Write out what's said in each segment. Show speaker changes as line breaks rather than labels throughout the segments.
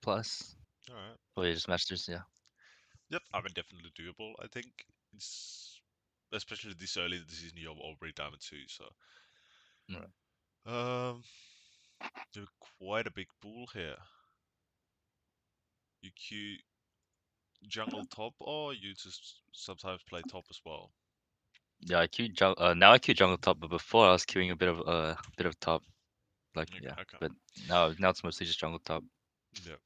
plus.
Alright.
Or just masters, yeah.
Yep, I mean, definitely doable. I think it's especially this early in the season. You're already Diamond 2, so
Right.
um, there's quite a big pool here. You queue jungle top, or you just sometimes play top as well.
Yeah, I queue now I queue jungle top, but before I was queuing a bit of top. Like
Okay,
yeah.
okay.
But now it's mostly just jungle top.
Yeah.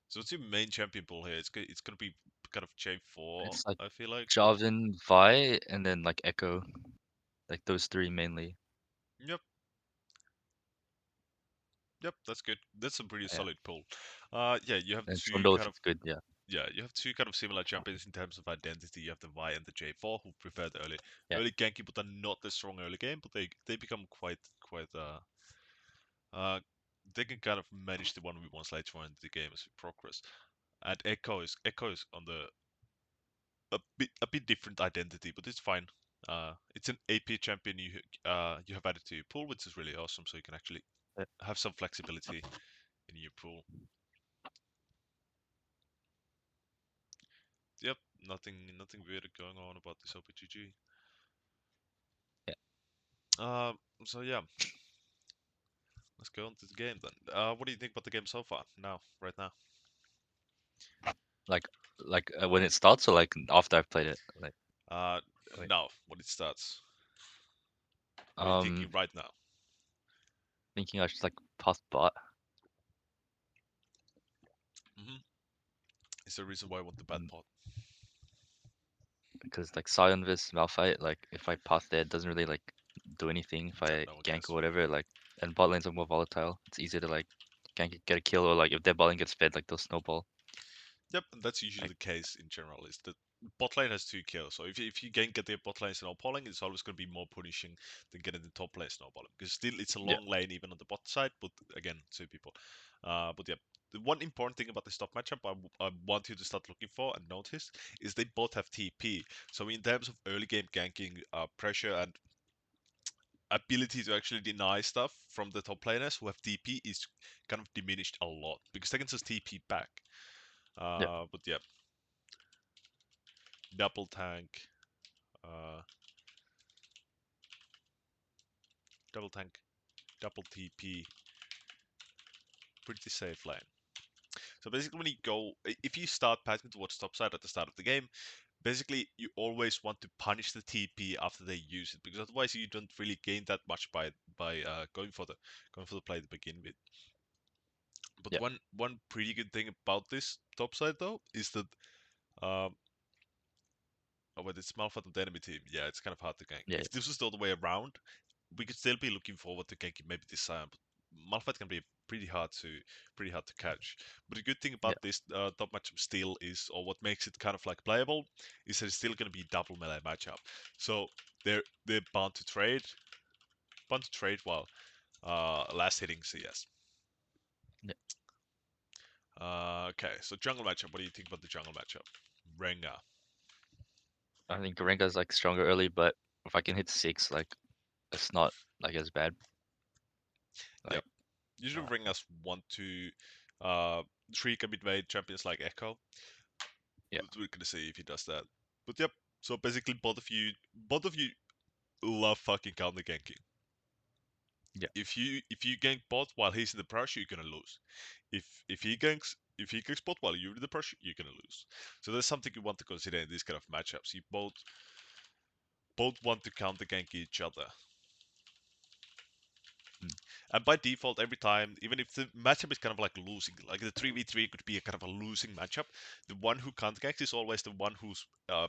So what's your main champion pool here? It's gonna be kind of J4,
It's like
I feel like. But
Jarvan, Vi, and then like Ekko. Like those three mainly.
yep, yep, that's good. That's a pretty
Yeah.
solid pool. Yeah, you have
And
two
Trundle if
kind of
it's good, yeah.
yeah, you have two kind of similar champions in terms of identity. You have the Vi and the J4 who prefer the
Yeah.
early ganking, but are not the strong early game. But they become quite uh they can kind of manage the 1v1s later on in the game as we progress. And Ekko is on the a bit different identity, but it's fine. It's an AP champion you have added to your pool, which is really awesome. So you can actually
Yeah.
have some flexibility in your pool. Yep, nothing weird going on about this OPGG.
Yeah.
So yeah, let's go on to the game then. What do you think about the game so far? Now, right now.
Like when it starts or like after I've played it.
Uh,
Wait.
Now when it starts. What are you thinking
Um
right now?
Thinking I should like pass bot
Hmm. Is there a reason why I want the bad
mm,
pot?
because like Sion vs Malphite, like if I pass there it doesn't really like do anything if
Yeah,
I
no one
gank or
cares.
whatever, like and bot lanes are more volatile. It's easier to like gank it, get a kill, or like if their bot lane gets fed, like they'll snowball.
Yep, and that's usually
Like
the case in general. Is that bot lane has two kills, so if you can get the bot lane snowballing, it's always going to be more punishing than getting the top lane snowballing. Because still, it's a
yeah,
long lane even on the bot side, but again, two people. But yeah, the one important thing about this top matchup I want you to start looking for and notice is they both have TP. So in terms of early game ganking, pressure and ability to actually deny stuff from the top laners who have TP is kind of diminished a lot because they can just TP back.
yeah,
But yeah, double tank, uh, double tank, double TP, pretty safe lane. So basically, when you go, if you start passing towards top side at the start of the game, basically you always want to punish the TP after they use it because otherwise you don't really gain that much by going for the play to begin with. But
yeah,
one pretty good thing about this top side though is that um, oh, but it's Malphite on the enemy team. Yeah, it's kind of hard to gank.
yeah,
If this was the other way around, we could still be looking forward to ganking maybe this time. But Malphite can be pretty hard to catch. But the good thing
yeah,
about this top matchup still is, or what makes it kind of like playable, is that it's still going to be double melee matchup. So they're bound to trade while last hitting CS.
yeah.
Okay, so jungle matchup. What do you think about the jungle matchup? Rengar.
I think Rengar's like stronger early, but if I can hit 6, like it's not like as bad.
Yeah,
Like
usually
uh,
Rengars want to uh, trick a mid-range champions like Ekko.
yeah,
We're gonna see if he does that. But yep. So basically, both of you love fucking counter ganking.
yeah,
If you gank bot while he's in the brush, you're gonna lose. If he ganks bot while you're in the brush, you're gonna lose. So that's something you want to consider in these kind of matchups. You both want to counter gank each other.
mm,
And by default, every time, even if the matchup is kind of like losing, like the 3v3 could be a kind of a losing matchup, the one who can't gank is always the one who's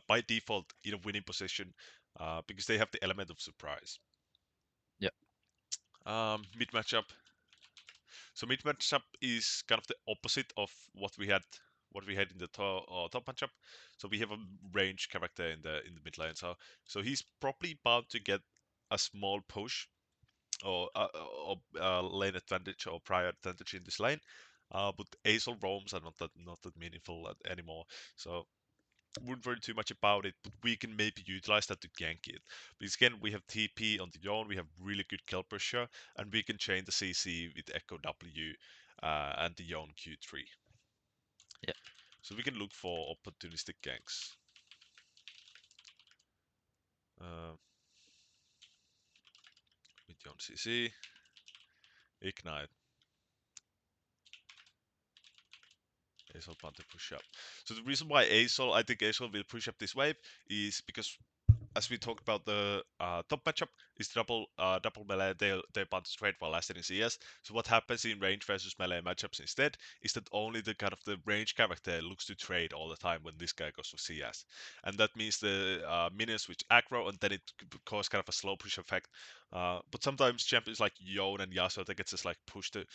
by default in a winning position because they have the element of surprise.
yeah,
Mid matchup. So mid matchup is kind of the opposite of what we had in the top matchup. So we have a range character in the mid lane. So he's probably bound to get a small push or lane advantage or prior advantage in this lane. But asol roams are not that meaningful anymore. So wouldn't worry too much about it, but we can maybe utilize that to gank it. Because again, we have TP on the yone, we have really good kill pressure, and we can chain the CC with Ekko W and the yone Q3.
Yeah.
So we can look for opportunistic ganks. With yone CC, ignite, asol bound to push up. So the reason why asol, I think asol will push up this wave is because as we talked about the top matchup is double melee, they bound straight while lasting in CS. So what happens in range versus melee matchups instead is that only the kind of the range character looks to trade all the time when this guy goes for CS, and that means the minions switch aggro, and then it could cause kind of a slow push effect. But sometimes champions like Yone and Yasuo, they get just like push the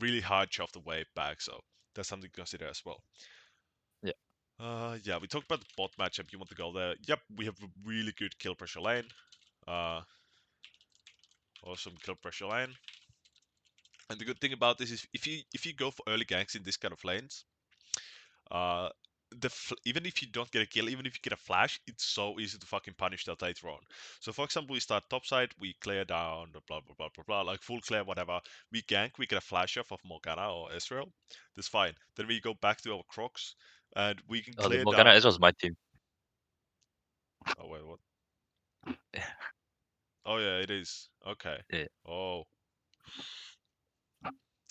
really hard shove the wave back. So that's something to consider as well.
Yeah.
Yeah, we talked about the bot matchup. You want to go there? Yep, we have a really good kill pressure lane. Uh, awesome kill pressure lane. And the good thing about this is if you go for early ganks in this kind of lanes, uh, even if you don't get a kill, even if you get a flash, it's so easy to fucking punish that later on. So for example, we start top side, we clear down, blah blah blah blah blah, like full clear, whatever. We gank, we get a flash off of Morgana or Ezreal. That's fine. Then we go back to our Crocs, and we can
Oh, the
clear
Morgana
down.
Ezreal's my team.
Oh wait, what?
Yeah.
Oh yeah, it is. Okay.
Yeah.
Oh,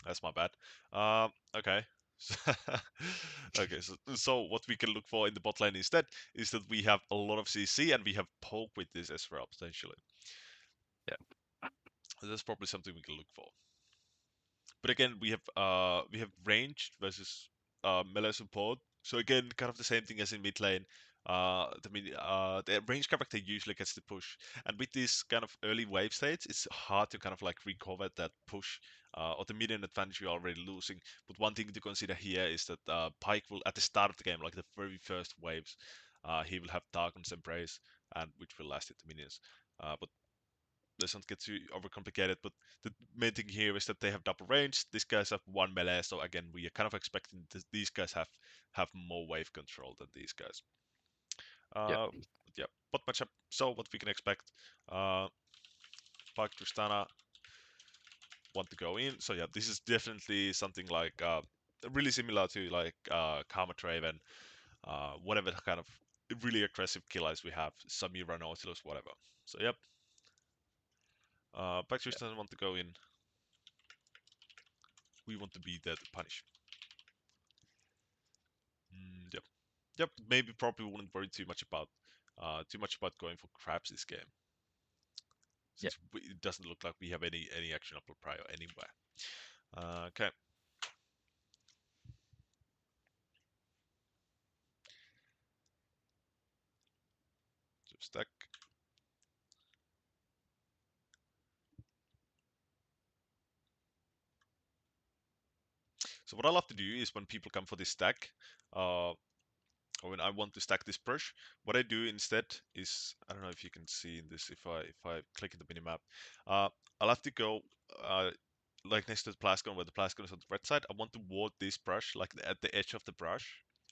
that's my bad. Okay. Okay, so what we can look for in the bot lane instead is that we have a lot of CC and we have poke with this as well potentially.
Yeah.
That's probably something we can look for. But again, we have ranged versus melee support. So again, kind of the same thing as in mid lane. The range character usually gets the push, and with these kind of early wave states, it's hard to kind of like recover that push or the minion advantage you're already losing. But one thing to consider here is that Pyke will, at the start of the game, like the very first waves, he will have Darkness Embrace, and which will last it to minions. But let's not get too overcomplicated, but the main thing here is that they have double range. These guys have one melee, so again, we are kind of expecting these guys have more wave control than these guys.
Yeah.
Uh, yeah, bot matchup. So what we can expect? Pyke Tristana want to go in. So yeah, this is definitely something like really similar to like Karma Traven, whatever kind of really aggressive killers we have, Samira, Nautilus, whatever. So yep, Pyke Tristana want to go in. We want to be there to punish. Yep. Yep. Maybe probably wouldn't worry too much about going for crabs this game,
Yeah.
since it doesn't look like we have any actionable prio anywhere. Okay. So stack. So what I love to do is when people come for this stack, or when I want to stack this brush, what I do instead is I don't know if you can see in this if I click in the minimap, I'll have to go uh, like next to the plascon where the plascon is on the red side. I want to ward this brush like at the edge of the brush,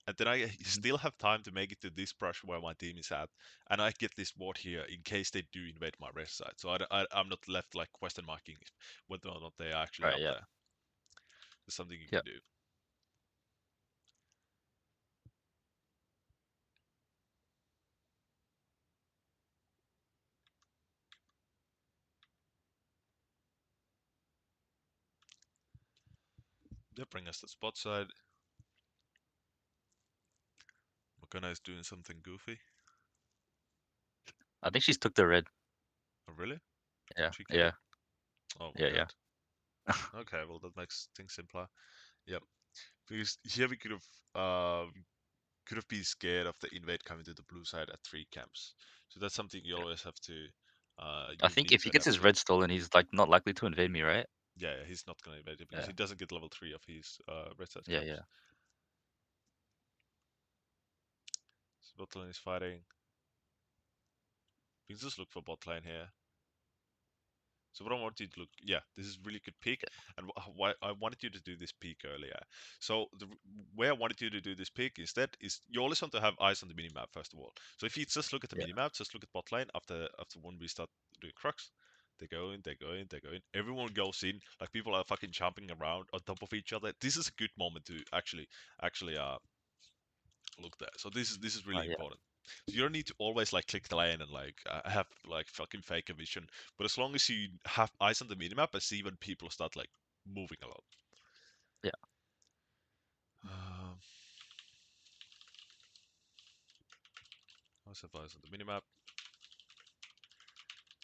and then I
Mhm.
still have time to make it to this brush where my team is at, and I get this ward here in case they do invade my red side. So I'm not left like question marking whether or not they are actually
Right.
up
Yeah.
there. There's something you
Yeah.
can do. They bring us to the spot side. Makana is doing something goofy.
I think she's took the red.
Oh really?
Yeah.
She can?
Yeah.
Oh my
Yeah. Yeah.
god. Okay, well that makes things simpler. Yep. Because here we could have been scared of the invade coming to the blue side at 3 camps. So that's something you
Yeah.
always have to
I
you
think
need
if
to
he gets
adapt
his
to.
red stolen, he's like not likely to invade me, right?
Yeah, yeah, he's not gonna invade it because
Yeah.
he doesn't get level 3 of his red side
Yeah.
camps.
Yeah.
So bot lane is fighting. We can just look for bot lane here. So what I want you to look, yeah, this is really good peak, and why I wanted you to do this peak earlier. So the way I wanted you to do this peak instead is you always want to have eyes on the minimap first of all. So if you just look at the
Yeah.
minimap, just look at bot lane after when we start doing crux. They go in, they go in, they go in. Everyone goes in. Like people are fucking jumping around on top of each other. This is a good moment to actually look there. So this is really
Yeah,
important. So you don't need to always like click the lane and like have like fucking fake vision. But as long as you have eyes on the minimap and see when people start like moving a lot.
yeah.
Um, Eyes have eyes on the minimap.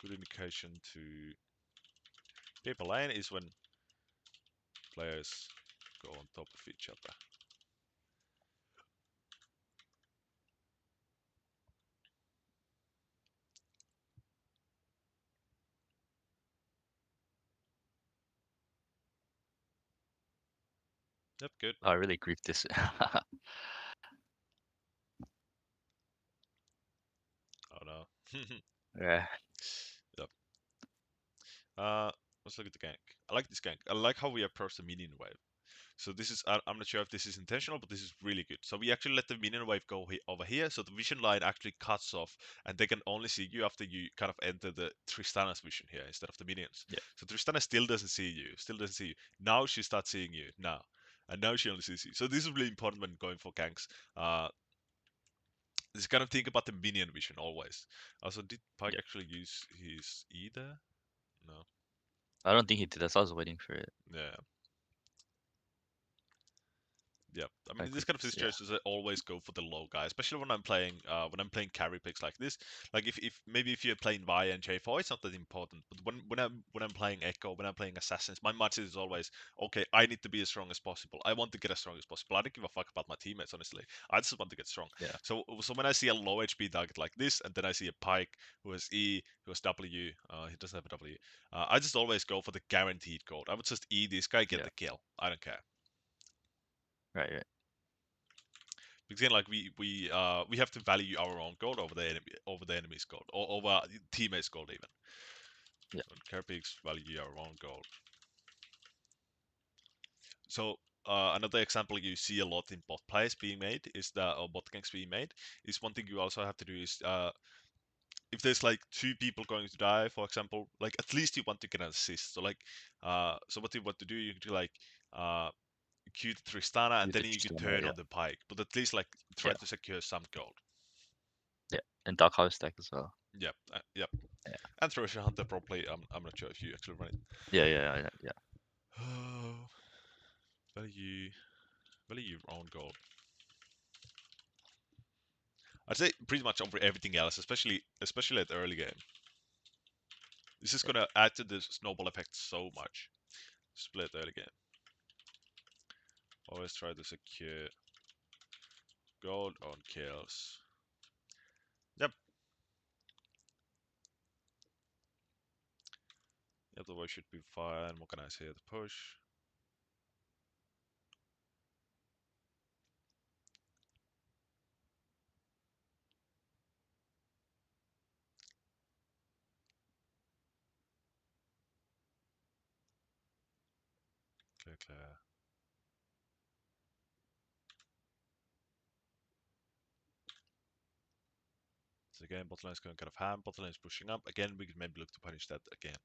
Good indication to peep a lane is when players go on top of each other. Yep, good.
I really griefed this.
Oh no.
Yeah,
Yep. Let's look at the gank. I like this gank. I like how we approach the minion wave. So this is, I'm not sure if this is intentional, but this is really good. So we actually let the minion wave go over here, so the vision line actually cuts off, and they can only see you after you kind of enter the Tristana's vision here instead of the minions.
yeah,
So Tristana still doesn't see you, still doesn't see you. Now she starts seeing you, now. And now she only sees you. So this is really important when going for ganks. Just kind of think about the minion vision always. Also, did Pyke
yeah.
actually use his E there? No.
I don't think he did that. So I was waiting for it.
Yeah. Yeah, I mean
I
in this
griefed
kind of
this. Yeah,
situations, I always go for the low guy, especially when I'm playing carry picks like this. Like if maybe if you're playing Vi and J4, it's not that important. But when I'm playing Ekko, when I'm playing assassins, my mindset is always okay. I need to be as strong as possible. I want to get as strong as possible. I don't give a fuck about my teammates, honestly. I just want to get strong.
yeah,
So when I see a low HP target like this, and then I see a Pyke who has E, who has W, he doesn't have a W. I just always go for the guaranteed gold. I would just E this guy, get
yeah.
the kill. I don't care.
Right, right.
Because again, like we have to value our own gold over the enemy's gold or over teammates' gold even.
Yeah,
Carpigs value our own gold. So another example you see a lot in bot plays being made is that or bot ganks being made is one thing you also have to do is if there's like two people going to die, for example, like at least you want to get an assist. So like so what you want to do, you could like uh queue the Tristana and
use
then
the
you could
tristana.
turn
Yeah,
on the Pyke, but at least like try
yeah,
to secure some gold.
yeah. And dark house stack as well.
Yep, yep.
Yeah,
And Treasure Hunter probably. I'm not sure if you actually run it.
yeah, yeah, yeah, yeah.
Oh, value value your own gold. I'd say pretty much over everything else, especially at the early game. This is
Yeah.
gonna add to the snowball effect so much. Split early game. Always try to secure gold on kills. Yep. Yep, the way should be fine. What can I say? The push. Clear, clear. So again, bot lane is going kind of ham. Bot lane is pushing up. Again, we could maybe look to punish that again.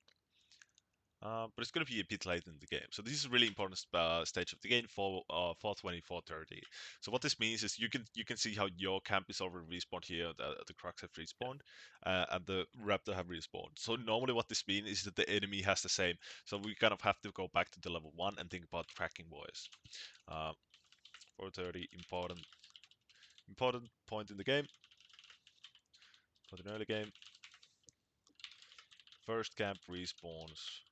But it's going to be a bit late in the game. So this is a really important stage of the game for 420, 430. So what this means is you can see how your camp is already respawned here, the Crux have respawned, and the Raptor have respawned. So normally what this means is that the enemy has the same. So we kind of have to go back to the level 1 and think about tracking boys. 430, important point in the game, but in early game, first camp respawns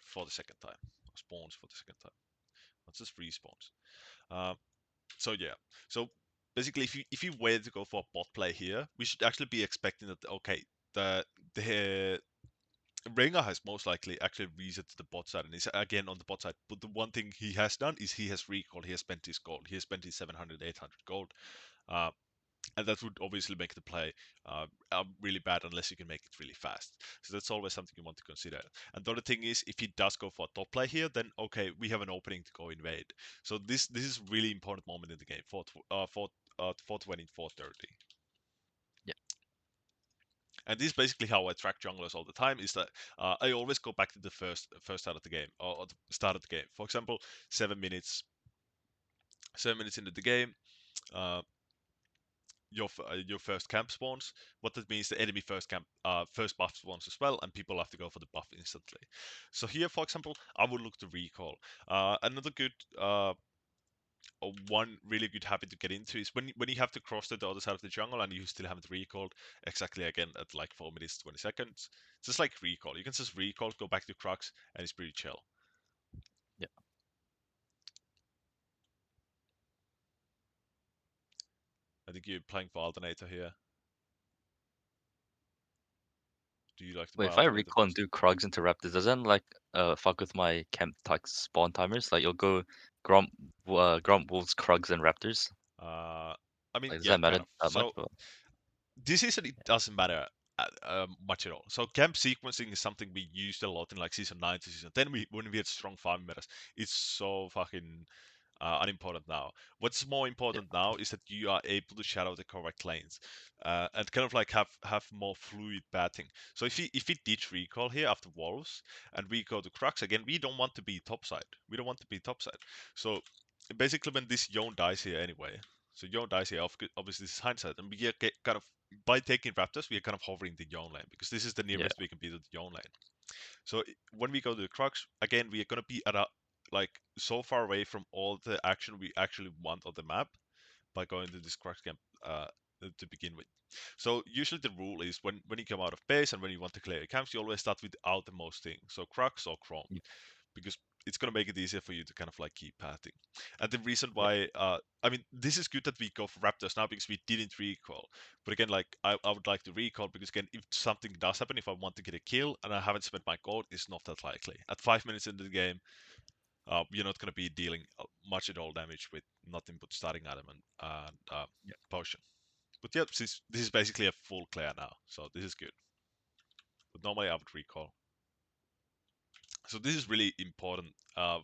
for the second time. Spawns for the second time. Not just respawns. Um, so yeah. So basically, if you were to go for a bot play here, we should actually be expecting that okay, the Rengar has most likely actually reset to the bot side and is again on the bot side. But the one thing he has done is he has recalled. He has spent his gold. He has spent his 700, 800 gold. Uh, and that would obviously make the play really bad unless you can make it really fast. So that's always something you want to consider. And the other thing is, if he does go for a top play here, then okay, we have an opening to go invade. So this is really important moment in the game for 420, 430.
Yeah.
And this is basically how I track junglers all the time. Is that I always go back to the first start of the game or the start of the game. For example, 7 minutes, 7 minutes into the game, uh, your first camp spawns. What that means, the enemy first buff spawns as well, and people have to go for the buff instantly. So here, for example, I would look to recall. Another good one really good habit to get into is when you have to cross to the other side of the jungle and you still haven't recalled exactly again at like 4 minutes 20 seconds. Just like recall, you can just recall, go back to Crux, and it's pretty chill.
Yeah.
I think you're playing for alternator here. Do you like to
Wait,
play
if I
alternator
recall and
first?
do Krugs into Raptors, doesn't like fuck with my camp like spawn timers? Like you'll go Grump Wolves, Krugs, and Raptors.
uh I mean,
Like does
yeah,
that matter
kind of.
that much?
So
Or,
this season it doesn't matter much at all. So camp sequencing is something we used a lot in like season 9 to season 10. When we had strong farm metas, it's so fucking unimportant now. What's more
yeah,
important now is that you are able to shadow the correct lanes, and kind of like have more fluid batting. So if we ditch recall here after wolves and we go to crux again, we don't want to be topside. We don't want to be topside. So basically, when this yone dies here anyway, so yone dies here. Obviously, this is hindsight, and we get kind of by taking raptors, we are kind of hovering the yone lane because this is the
yeah,
nearest we can be to the yone lane. So when we go to the crux again, we are gonna be at a like so far away from all the action we actually want on the map by going to this crux camp to begin with. So usually the rule is when you come out of base and when you want to clear your camps, you always start with the outermost thing, so crux or chrome,
yeah,
because it's gonna make it easier for you to kind of like keep pathing. And the reason
yeah,
why, I mean, this is good that we go for raptors now because we didn't recall. But again, like I would like to recall because again, if something does happen, if I want to get a kill and I haven't spent my gold, it's not that likely. At 5 minutes into the game, you're not gonna be dealing much at all damage with nothing but starting item and
yeah.
potion. But yeah, this is basically a full clear now, so this is good. But normally I would recall. So this is really important.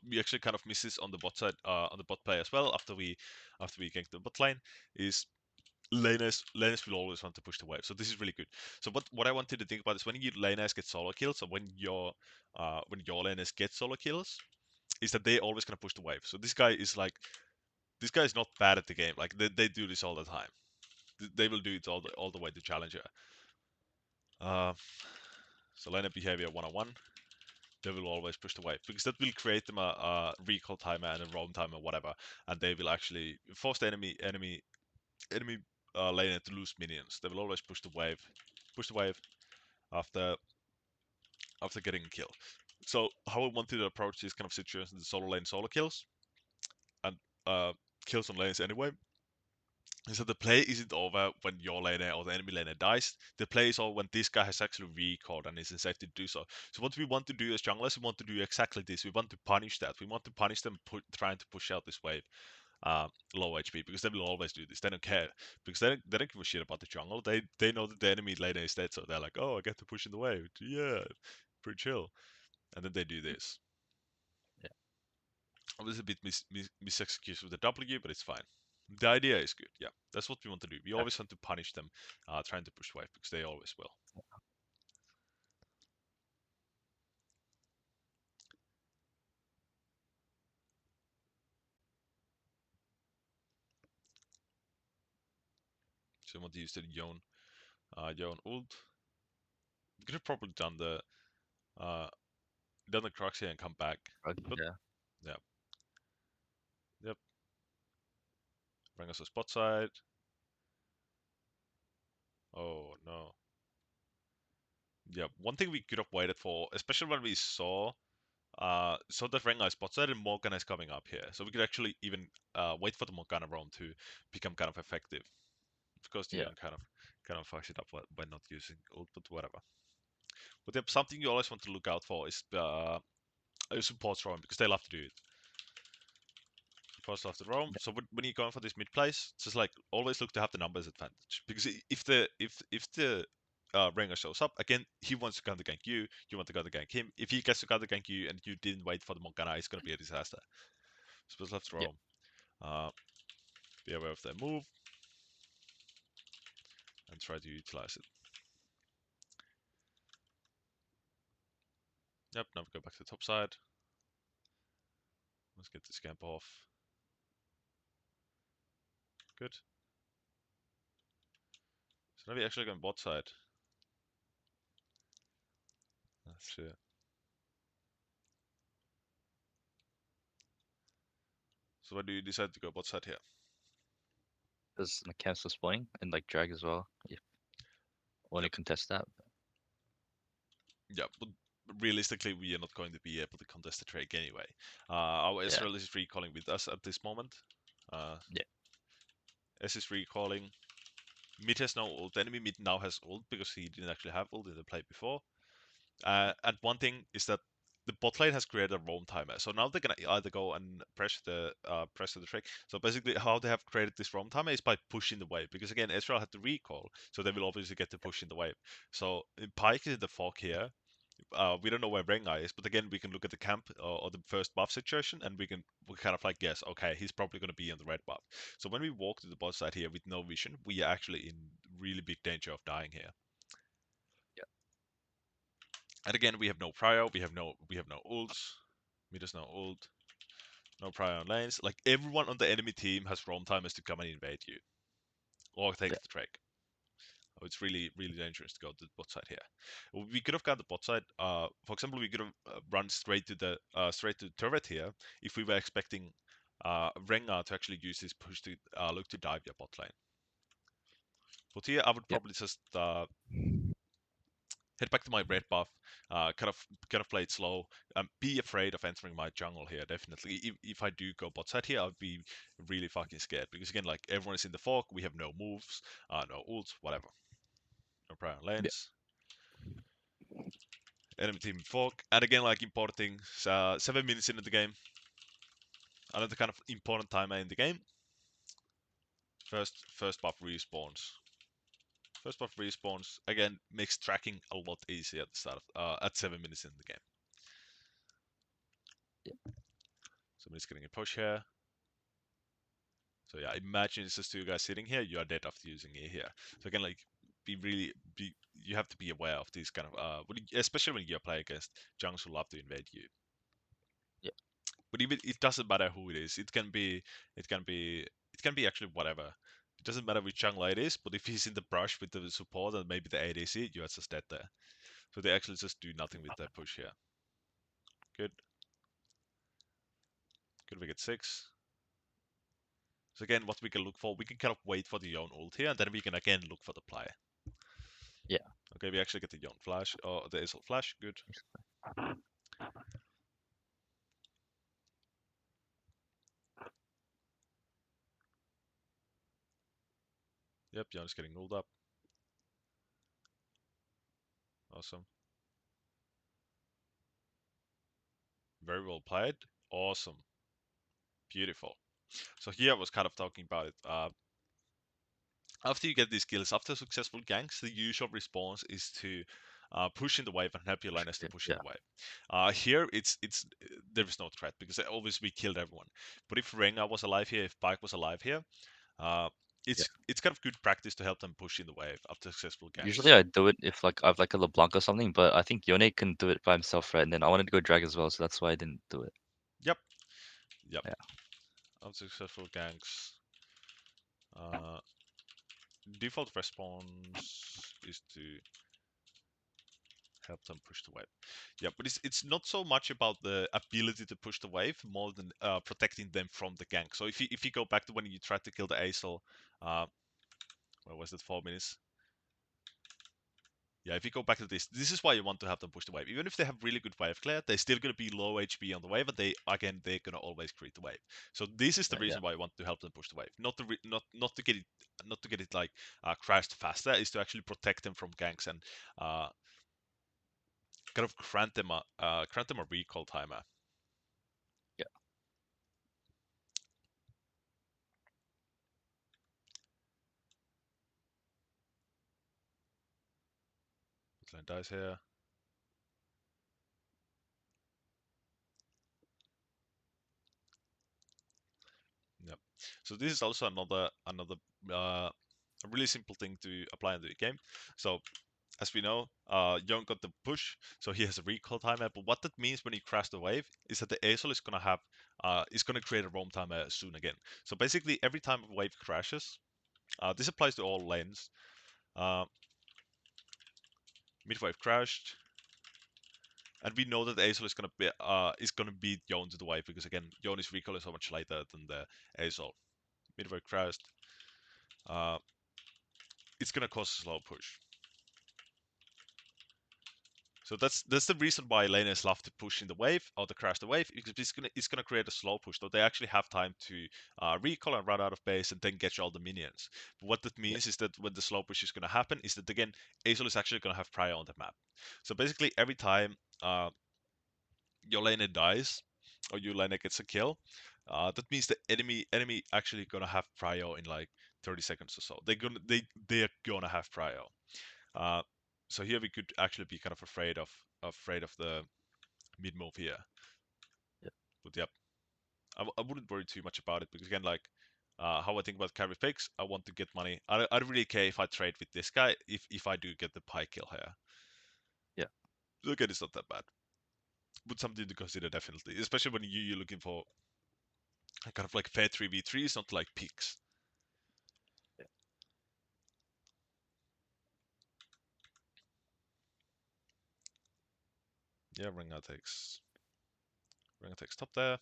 We actually kind of miss this on the bot side, on the bot play as well. After we gank the bot lane, is laners will always want to push the wave. So this is really good. So what I wanted to think about is when you laners get solo kills, or when your laners get solo kills, is that they always gonna push the wave. So this guy is not bad at the game. Like they do this all the time. They will do it all the way to challenger. Uh, so laner behavior 101. They will always push the wave because that will create them a recall timer and a roam timer, whatever, and they will actually force the enemy laner to lose minions. They will always push the wave after getting a kill. So how I wanted to approach these kind of situations, the solo lane solo kills and kills on lanes anyway, is that the play isn't over when your laner or the enemy laner dies. The play is over when this guy has actually recalled and is in safety to do so. So what we want to do as junglers, we want to do exactly this. We want to punish that. We want to punish them trying to push out this wave low HP because they will always do this. They don't care because they don't give a shit about the jungle. They know that the enemy laner is dead, so they're like, oh, I get to push in the wave. Yeah, pretty chill. And then they do this.
Yeah.
It was a bit misexecution with the W, but it's fine. The idea is good. Yeah, that's what we want to do. We always want to punish them, trying to push wave because they always will. So we want to use the yone ult. We could have probably uh, done the crux here and come back,
Krugs,
but
yeah.
yeah, yep. Bring us a spot side. Oh no. Yeah, one thing we could have waited for, especially when we saw that Rengar spot side and Morgana is coming up here, so we could actually even wait for the Morgana roam to become kind of effective. Of course, the
Yeah.
young kind of fucks it up by not using ult, but whatever. But yeah, something you always want to look out for is support roam because they love to do it. Supports love to roam. So when you're going for this mid place, just like always look to have the numbers advantage because if the Rengar shows up again, he wants to counter gank you. You want to counter gank him. If he gets to counter gank you and you didn't wait for the Morgana, it's gonna be a disaster. Suppose left
Yeah.
roam. Uh, be aware of their move and try to utilize it. Yep, now we go back to the top side. Let's get this camp off. Good. So now we actually go on bot side. That's it. So why do you decide to go bot side here?
Does the cancel spawning and like drag as well? If want to
Yep.
contest that.
Yeah, but realistically, we are not going to be able to contest the trade anyway. Our
Yeah.
Ezreal is recalling with us at this moment.
Yeah.
S is recalling. Mid has no ult. The enemy mid now has ult because he didn't actually have ult in the play before. And one thing is that the bot lane has created a roam timer. So now they're gonna either go and press the trick. So basically, how they have created this roam timer is by pushing the wave. Because again, Ezreal had to recall, so they will obviously get to push in the wave. So Pyke is in the fog here. We don't know where Rengar is, but again, we can look at the camp or the first buff situation, and we kind of like guess, okay, he's probably going to be on the red buff. So when we walk to the bot side here with no vision, we are actually in really big danger of dying here.
Yeah.
And again, we have no prio, we have no ults, mid has no ult, no prio on lanes. Like everyone on the enemy team has roam timers to come and invade you or take
Yeah.
the track. Oh, it's really, really dangerous to go to the bot side here. We could have gone the bot side. For example, we could have run straight to the turret here if we were expecting Rengar to actually use his push to look to dive your bot lane. But here, I would
Yeah.
probably just head back to my red buff, kind of play it slow. Be afraid of entering my jungle here. Definitely, if I do go bot side here, I'd be really fucking scared because again, like everyone is in the fog. We have no moves, no ults, whatever. No prior
Yeah.
lanes. Enemy team fog. And again, like important things, 7 minutes into the game. Another kind of important timer in the game. First buff respawns. First buff respawns again makes tracking a lot easier at the start of at 7 minutes in the game.
Yeah.
Somebody's getting a push here. So yeah, imagine it's just two guys sitting here. You are dead after using it here. So again, like you have to be aware of these kind of especially when you play against junks who love to invade you.
Yeah.
But even it doesn't matter who it is. It can be it can be actually whatever. It doesn't matter which jungler it is, but if he's in the brush with the support and maybe the ADC, you are just dead there. So they actually just do nothing with that push here. Good. Good, we get 6. So again, what we can look for, we can kind of wait for the Yone ult here, and then we can again look for the play.
Yeah.
Okay, we actually get the Yone flash, or the asol flash, good. Yep, Yone's getting nulled up. Awesome. Very well played. Awesome. Beautiful. So here I was kind of talking about it. After you get these kills, after successful ganks, the usual response is to push in the wave and help your liners to push in
Yeah.
the wave. Here, it's there is no threat because obviously we killed everyone. But if Rengar was alive here, if Pyke was alive here, uh,
Yeah.
it's kind of good practice to help them push in the wave after successful
Usually
ganks.
I do it if like I have like a LeBlanc or something, but I think Yone can do it by himself, right? And then I wanted to go drag as well, so that's why I didn't do it.
Yep, yep.
Yeah.
After successful ganks, uh, default response is to help them push the wave. Yeah, but it's not so much about the ability to push the wave more than protecting them from the gank. So if you go back to when you tried to kill the asol, what was it, 4 minutes? Yeah, if you go back to this is why you want to have them push the wave. Even if they have really good wave clear, they're still going to be low HP on the wave, and they're going to always create the wave. So this is the
Yeah.
reason why I want to help them push the wave, not to get it like crashed faster, is to actually protect them from ganks and uh, kind of grant them a recall timer.
Yeah.
Line dies here. Yep. So this is also another a really simple thing to apply in the game. So as we know, Yone got the push, so he has a recall timer. But what that means when you crash the wave is that the asol is gonna have is gonna create a roam timer soon again. So basically, every time a wave crashes, this applies to all lanes. Uh, Mid wave crashed, and we know that the asol is gonna beat Yone to the wave because again, Yone's recall is so much later than the asol. Mid wave crashed. Uh, it's gonna cause a slow push. So that's the reason why laners love to push in the wave or to crash the wave, because it's gonna create a slow push. So they actually have time to recall and run out of base and then get all the minions. But what that
Yeah.
means is that when the slow push is gonna happen, is that again Azul is actually gonna have prio on the map. So basically every time your laner dies or your laner gets a kill, that means the enemy actually gonna have prio in like 30 seconds or so. They're gonna have prio. Uh, so here we could actually be kind of afraid of the mid move here.
Yeah.
But yep, I wouldn't worry too much about it because again, like how I think about carry picks, I want to get money. I don't really care if I trade with this guy if I do get the pie kill here.
Yeah.
So again, it's not that bad, but something to consider definitely, especially when you're looking for kind of like fair 3v3s, not like picks.
Yeah.
Yeah, Rengar takes top there.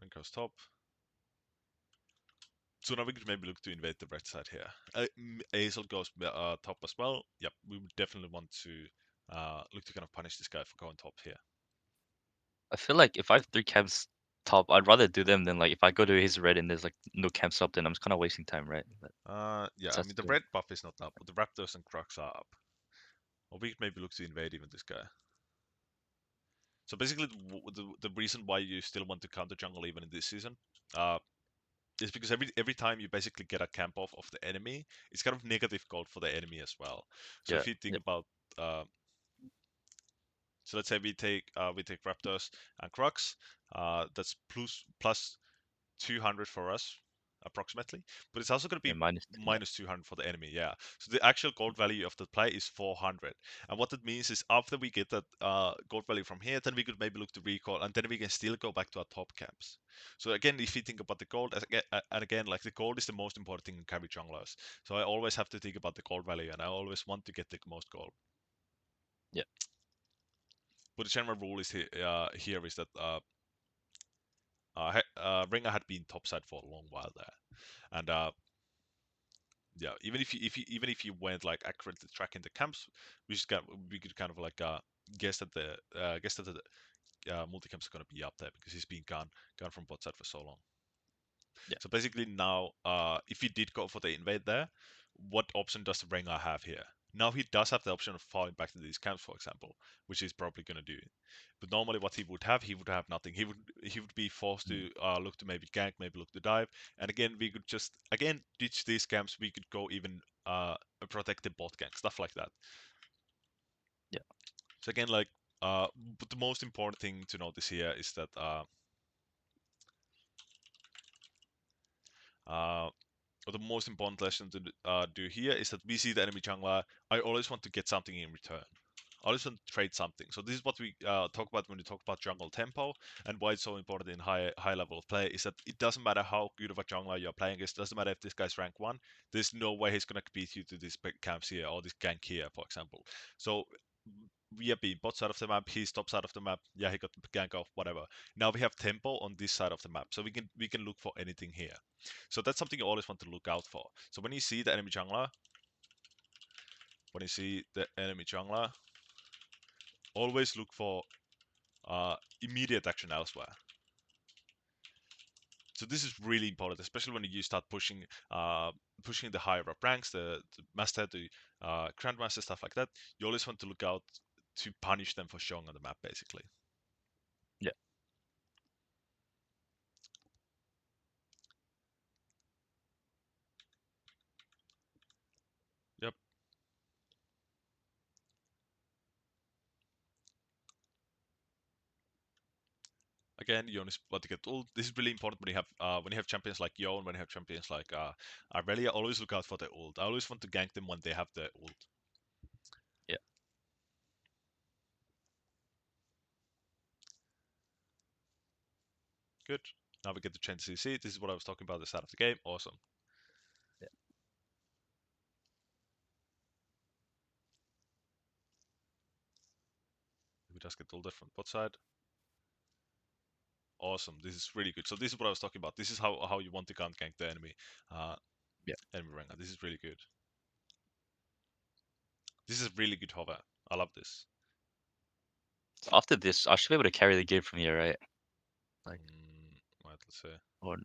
Rengar's top. So now we could maybe look to invade the red side here. Asol goes top as well. Yep, we would definitely want to look to kind of punish this guy for going top here.
I feel like if I have 3 camps top, I'd rather do them than like if I go to his red and there's like no camps up, then I'm just kind of wasting time, right? But
Yeah, I
that's
mean the
good.
red buff is not up, but the Raptors and Crocs are up. Or we could maybe look to invade even this guy. So basically, the reason why you still want to counter jungle even in this season is because every time you basically get a camp off of the enemy, it's kind of negative gold for the enemy as well. So
Yeah.
if you think
Yeah.
about so let's say we take Raptors and Crocs. That's plus 200 for us approximately, but it's also going to
Yeah.
be
Minus two. Yeah.
minus 200 for the enemy. Yeah. So the actual gold value of the play is 400, and what that means is after we get that gold value from here, then we could maybe look to recall, and then we can still go back to our top camps. So again, if you think about the gold, and again, like the gold is the most important thing in carry junglers. So I always have to think about the gold value, and I always want to get the most gold.
Yeah.
But the general rule is here is that Ringer had been topside for a long while there, and yeah, even if you went like accurately tracking the camps, we could kind of like guess that the multi camps are gonna be up there because he's been gone from bot side for so long.
Yeah.
So basically now, if he did go for the invade there, what option does the Rengar have here? Now he does have the option of falling back to these camps, for example, which he's probably gonna do. But normally, what he would have nothing. He would be forced
Mm.
to look to maybe gank, maybe look to dive, and again we could just again ditch these camps. We could go even protect the bot gank, stuff like that.
Yeah.
So again, like, but the most important thing to notice here is that or the most important lesson to do here is that we see the enemy jungler. I always want to get something in return. I always want to trade something. So this is what we talk about when we talk about jungle tempo, and why it's so important in high level of play is that it doesn't matter how good of a jungler you're playing against. It doesn't matter if this guy's rank 1. There's no way he's gonna beat you to this big camps here or this gank here, for example. So we are being bot side of the map, he's top side of the map. Yeah, he got the gank off, whatever. Now we have tempo on this side of the map, so we can look for anything here. So that's something you always want to look out for. So when you see the enemy jungler, always look for immediate action elsewhere. So this is really important, especially when you start pushing the higher up ranks, the master, the grandmaster, stuff like that. You always want to look out to punish them for showing on the map, basically.
Yeah.
Yep. again, yone is about to get ult. This is really important when you have champions like yone, when you have champions like Aurelia. Always look out for the ult. I always want to gank them when they have the ult.
Yeah.
Good. Now we get the chance to see. This is what I was talking about at the start of the game. Awesome.
Yeah.
We just get ulted from bot side. Awesome. This is really good. So this is what I was talking about. This is how you want to gank the enemy
Yeah.
enemy Rengar. This is really good. This is really good hover. I love this.
So after this, I should be able to carry the game from here, right? Like,
Right, let's see.
or no.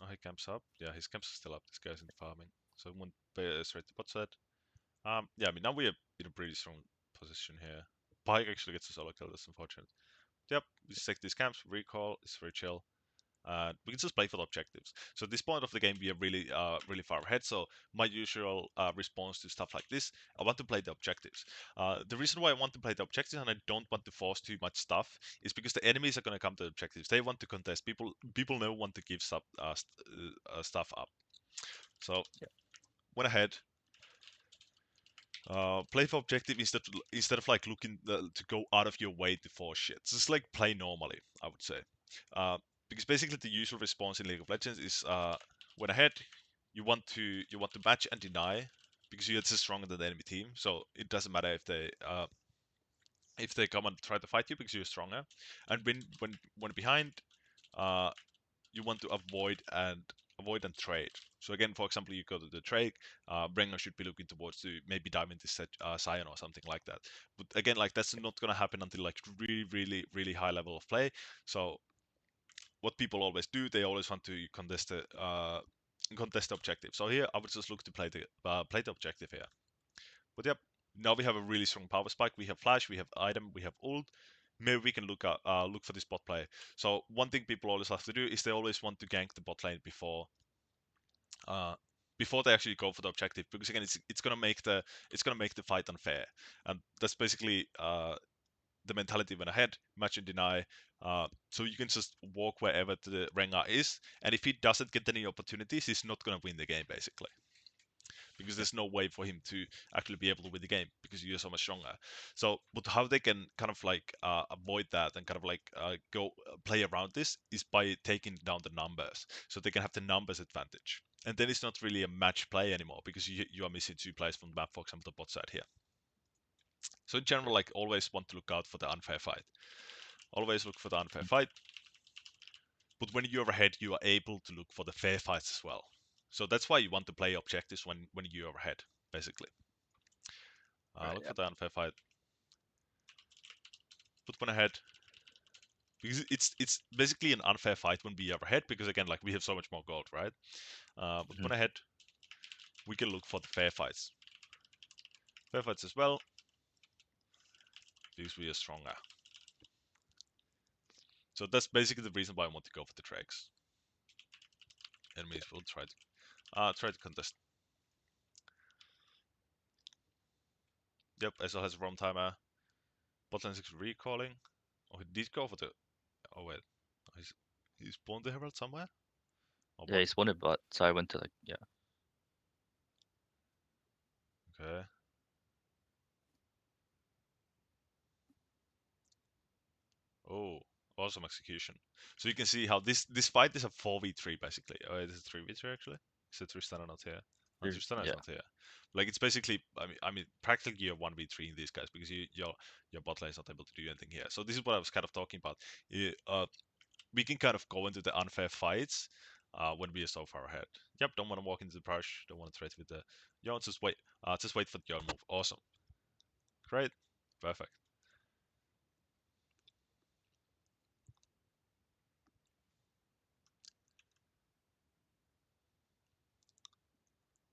Oh, he camps up. Yeah, his camps are still up. This guy's in farming. So we went straight to bot side. Yeah, I mean, now we are in a pretty strong position here. Pyke actually gets a solo kill. That's unfortunate. Yep, we just take these camps, recall. It's very chill. We can just play for the objectives. So at this point of the game, we are really far ahead. So my usual response to stuff like this, I want to play the objectives. The reason why I want to play the objectives and I don't want to force too much stuff is because the enemies are going to come to the objectives. They want to contest. People never want to give stuff up. So
Yeah.
went ahead. Play for objective instead of like looking to go out of your way to force shit. Just like play normally, I would say. Because basically the usual response in League of Legends is when ahead you want to match and deny because you're just stronger than the enemy team. So it doesn't matter if they come and try to fight you because you're stronger. And when behind, uh, you want to avoid and trade. So again, for example, you go to the trade, Brenga should be looking towards to maybe dive into Sion or something like that. But again, like that's not gonna happen until like really high level of play. So what people always do, they always want to contest the objective. So here I would just look to play the objective here. But yep, now we have a really strong power spike. We have flash, we have item, we have ult. Maybe we can look for this bot play. So one thing people always have to do is they always want to gank the bot lane uh, before they actually go for the objective, because again it's gonna make the fight unfair, and that's basically the mentality when ahead, match and deny. So you can just walk wherever the Rengar is, and if he doesn't get any opportunities, he's not gonna win the game basically, because
Yeah.
there's no way for him to actually be able to win the game because you're so much stronger. So, but how they can kind of like avoid that and kind of like go play around this is by taking down the numbers, so they can have the numbers advantage. And then it's not really a match play anymore because you are missing 2 players from the map, for example, the bot side here. So in general, like always want to look out for the unfair fight. Always look for the unfair fight. But when you're ahead, you are able to look for the fair fights as well. So that's why you want to play objectives when you're ahead, basically.
Right.
Look
Yeah.
for the unfair fight. Put one ahead. Because it's basically an unfair fight when we are ahead, because again, like we have so much more gold, right? But
Mhm.
one ahead, we can look for the fair fights. Fair fights as well, because we are stronger. So that's basically the reason why I want to go for the tracks. Enemies will try to contest. Yep, asol has a roam timer. Botland 6 recalling. Oh, he did go for the. Oh wait, he's spawned the herald somewhere. Or
Yeah,
what?
he spawned it, but so I went to like, yeah.
Okay. Oh, awesome execution. So you can see how this fight is a 4v3 basically. Oh, it is a 3v3 actually. Is it Tristana not here? No, Tristana is
Yeah.
not here. Like it's basically, I mean, practically you're 1v3 in these guys because your bot lane is not able to do anything here. So this is what I was kind of talking about. We can kind of go into the unfair fights when we are so far ahead. Yep, don't want to walk into the brush. Don't want to trade with the yone. Just wait. Just wait for the yone move. Awesome. Great. Perfect.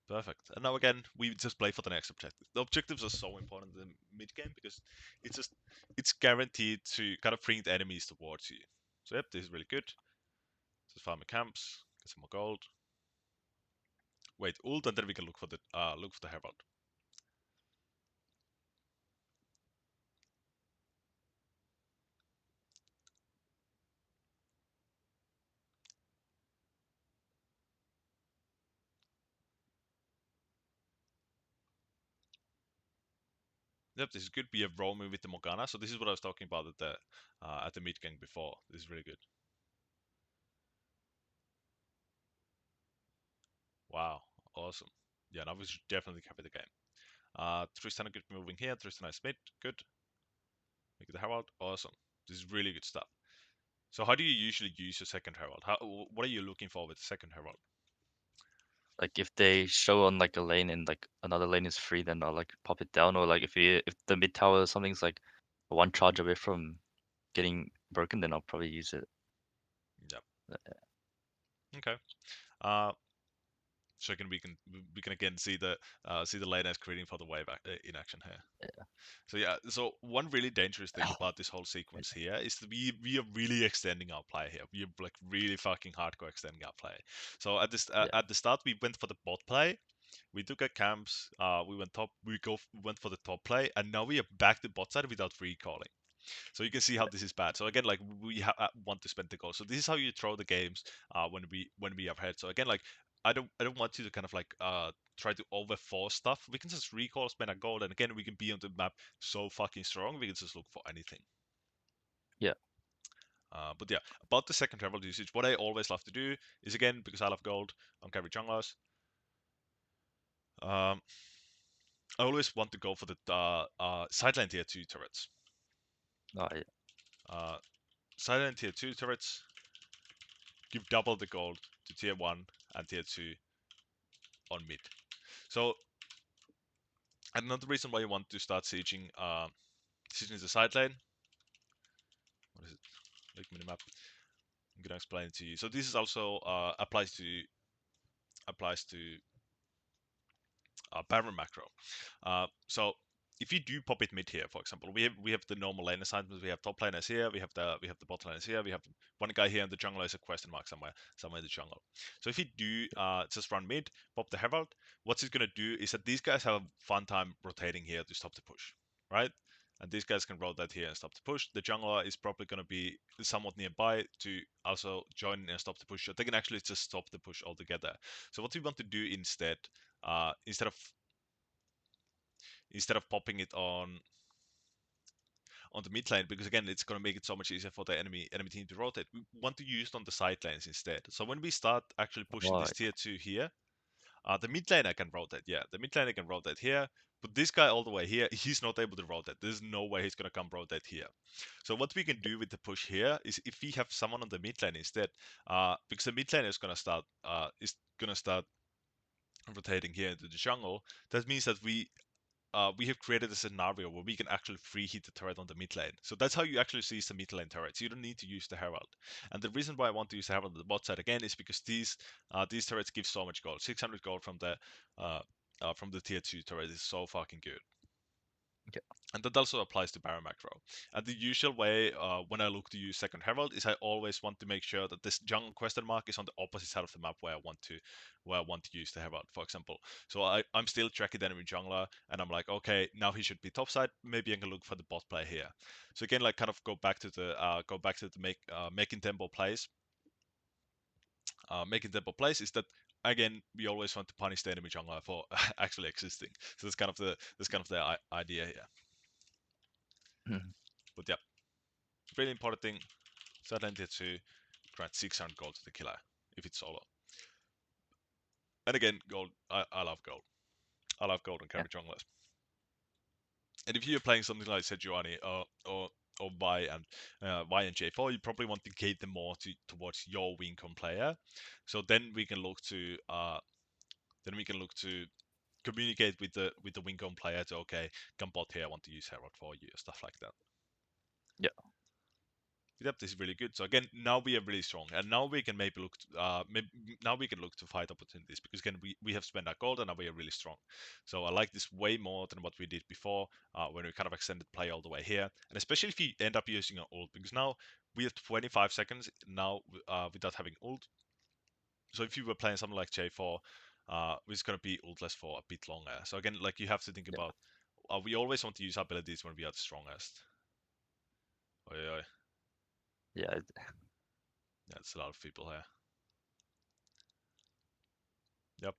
Perfect. And now again, we just play for the next objective. The objectives are so important in the mid game because it's guaranteed to kind of bring the enemies towards you. So yep, this is really good. Just farm the camps, get some more gold. Wait, ult, and then we can look for the herald. Yep, this is good. We have Roaming with the Morgana. So this is what I was talking about at the mid gang before. This is really good. Wow, awesome. Yeah, now we should definitely cover the game. Tristana good moving here. Tristana is mid. Good. Make the herald. Awesome. This is really good stuff. So how do you usually use your second herald? What are you looking for with the second herald?
Like if they show on like a lane and like another lane is free, then I'll like pop it down. Or like if the mid tower or something's like one charge away from getting broken, then I'll probably use it.
Yep.
Uh,
Okay. So we can again see the lane as creating for the wave in action here. So yeah, so one really dangerous thing about this whole sequence here is that we are really extending our play here. We are like really fucking hardcore extending our play. So
Yeah,
at the start we went for the bot play. We took our camps. We went top. Went for the top play, and now we are back to bot side without recalling. So you can see how
yeah,
this is bad. So again, like we want to spend the goal. So this is how you throw the games when we have head. So again, like I don't want you to kind of like try to overforce stuff. We can just recall, spend a goal, and again we can be on the map so fucking strong. We can just look for anything.
yeah.
But yeah, about the second travel usage, what I always love to do is again because I love gold on carry junglers. Um, I always want to go for the sideline tier 2 turrets.
Oh, yeah.
Uh, sideline tier 2 turrets give double the gold to tier 1 and tier 2 on mid. So another reason why you want to start sieging the side lane. What is it? Like minimap. I'm gonna explain it to you. So this is also applies to Baron macro. So if you do pop it mid here, for example, we have the normal lane assignments. We have top laners here. We have the bot laners here. We have one guy here, and the jungler is a question mark somewhere in the jungle. So if you do just run mid, pop the herald, what's it gonna do is that these guys have a fun time rotating here to stop the push, right? And these guys can rotate here and stop the push. The jungler is probably going to be somewhat nearby to also join and stop the push. So they can actually just stop the push altogether. So what we want to do instead, uh, instead of instead of popping it on the mid lane, because again it's going to make it so much easier for the enemy team to rotate. We want to use it on the side lanes instead. So when we start actually pushing
Oh,
this tier 2 here, the mid lane I can rotate. Yeah, the mid lane I can rotate here. But this guy all the way here, he's not able to rotate. There's no way he's gonna come rotate here. So what we can do with the push here is if we have someone on the mid lane instead, because the mid lane is gonna start rotating here into the jungle. That means that we have created a scenario where we can actually free hit the turret on the mid lane. So that's how you actually see the mid lane turrets. You don't need to use the herald. And the reason why I want to use the herald on the bot side again is because these turrets give so much gold. 600 gold from the tier 2 turret is so fucking good.
yeah.
And that also applies to Baron macro. And the usual way when I look to use second herald is I always want to make sure that this jungle question mark is on the opposite side of the map where I want to use the herald, for example. So I'm still tracking the enemy jungler, and I'm like, okay, now he should be top side. Maybe I can look for the bot play here. So again, like kind of go back to the making tempo plays. Making tempo plays is that again we always want to punish the enemy jungler for actually existing. So that's kind of the idea here.
Mhm.
But yeah, really important thing. Sideline tier 2 grant 600 gold to the killer if it's solo. And again, gold. I love gold. I love gold on
Yeah,
carry junglers. And if you're playing something like Sejuani or Y and J4, you probably want to cater them more towards your Wincon player. So then we can look to communicate with the Wincon player to okay, come bot here, I want to use Herald for you, stuff like that.
yeah,
Depth is really good. So again, now we are really strong, and now we can maybe now we can look to fight opportunities because again we have spent our gold and now we are really strong. So I like this way more than what we did before when we kind of extended play all the way here, and especially if you end up using an ult because now we have 25 seconds now without having ult. So if you were playing something like J4, it's gonna be ultless for a bit longer. So again, like you have to think
yeah,
about. We always want to use abilities when we are the strongest. Oi, oi.
yeah.
Yeah, it's a lot of people here. Yep.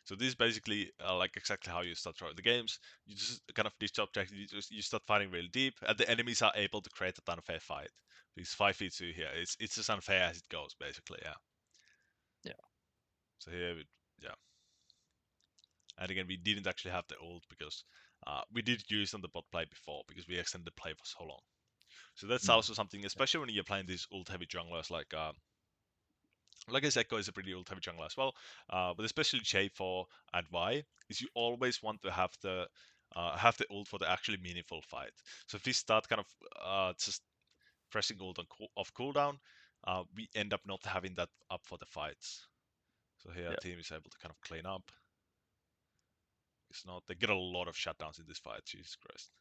So this is basically like exactly how you start throwing the games. You just kind of this object, you start fighting really deep, and the enemies are able to create an unfair fight. Because 5v2 here, it's as unfair as it goes, basically. Yeah.
Yeah.
So here, yeah. And again, we didn't actually have the ult because we did use on the bot play before because we extended the play for so long. So that's also something, especially when you're playing these ult heavy junglers like I said, Ekko is a pretty ult heavy jungler as well, but especially J4 and Y is you always want to have the ult for the actually meaningful fight. So if we start kind of just pressing ult on off cooldown, we end up not having that up for the fights. So here,
Yeah.
team is able to kind of clean up. It's not they get a lot of shutdowns in this fight. Jesus Christ.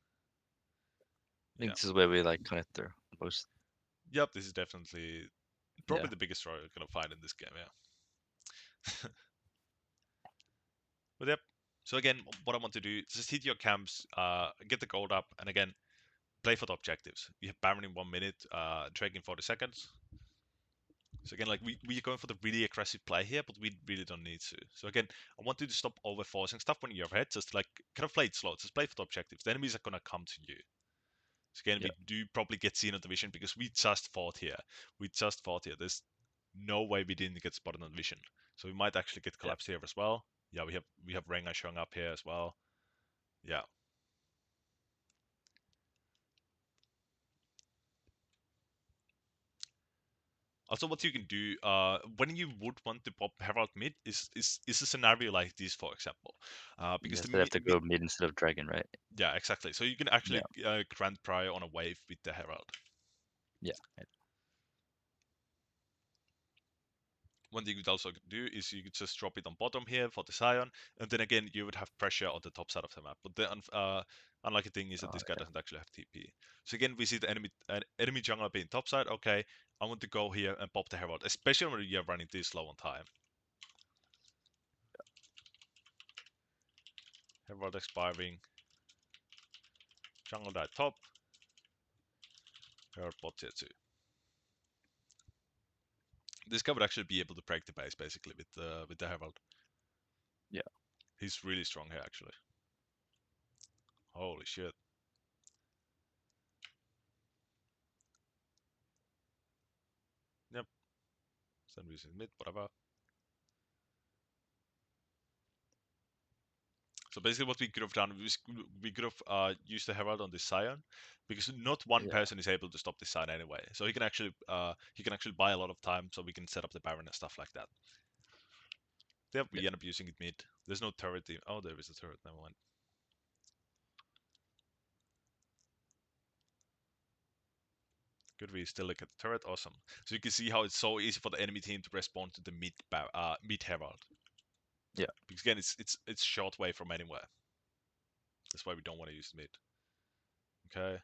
I think
Yeah.
this is where we like connect the most.
Yep. This is definitely
Yeah.
probably the biggest throw you're gonna find in this game. Yeah. But yep. So again, what I want to do is just hit your camps, get the gold up, and again, play for the objectives. You have Baron in 1 minute, Drake in 40 seconds. So again, like we're going for the really aggressive play here, but we really don't need to. So again, I want you to stop overforcing stuff when you're ahead. Just like kind of play it slow. Just play for the objectives. The enemies are gonna come to you. So again,
Yeah.
we do probably get seen on the vision because we just fought here. We just fought here. There's no way we didn't get spotted on the vision. So we might actually get
Yeah.
collapsed here as well. Yeah, we have Rengar showing up here as well. Yeah. Also, what you can do when you would want to pop Herald mid is a scenario like this, for example, because
Yeah.
the
So they have to go mid instead of dragon, right?
yeah, exactly. So you can
Yeah.
actually grant prio on a wave with the Herald.
Yeah. Right.
One thing you could also do is you could just drop it on bottom here for the Scion, and then again you would have pressure on the top side of the map. But the unlucky thing is that
Oh,
this guy
yeah.
doesn't actually have TP. So again, we see the enemy jungler being top side. Okay, I want to go here and pop the Herald, especially when you're running this slow on time. Herald expiring, jungle died top, Herald bot tier 2. This guy would actually be able to break the base basically with the Herald.
Yeah.
He's really strong here actually. Holy shit. Yep. Send using mid, whatever. So basically, what we could have done is we could have used the Herald on this Scion, because not one
Yeah.
person is able to stop this Scion anyway. So he can actually buy a lot of time, so we can set up the Baron and stuff like that. Yep,
Yeah.
we end up using it mid. There's no turret. Oh, there is a turret. Never mind. Good, we still look at the turret. Awesome. So you can see how it's so easy for the enemy team to respond to the mid Herald.
Yeah.
Because again, it's short way from anywhere. That's why we don't want to use mid. Okay.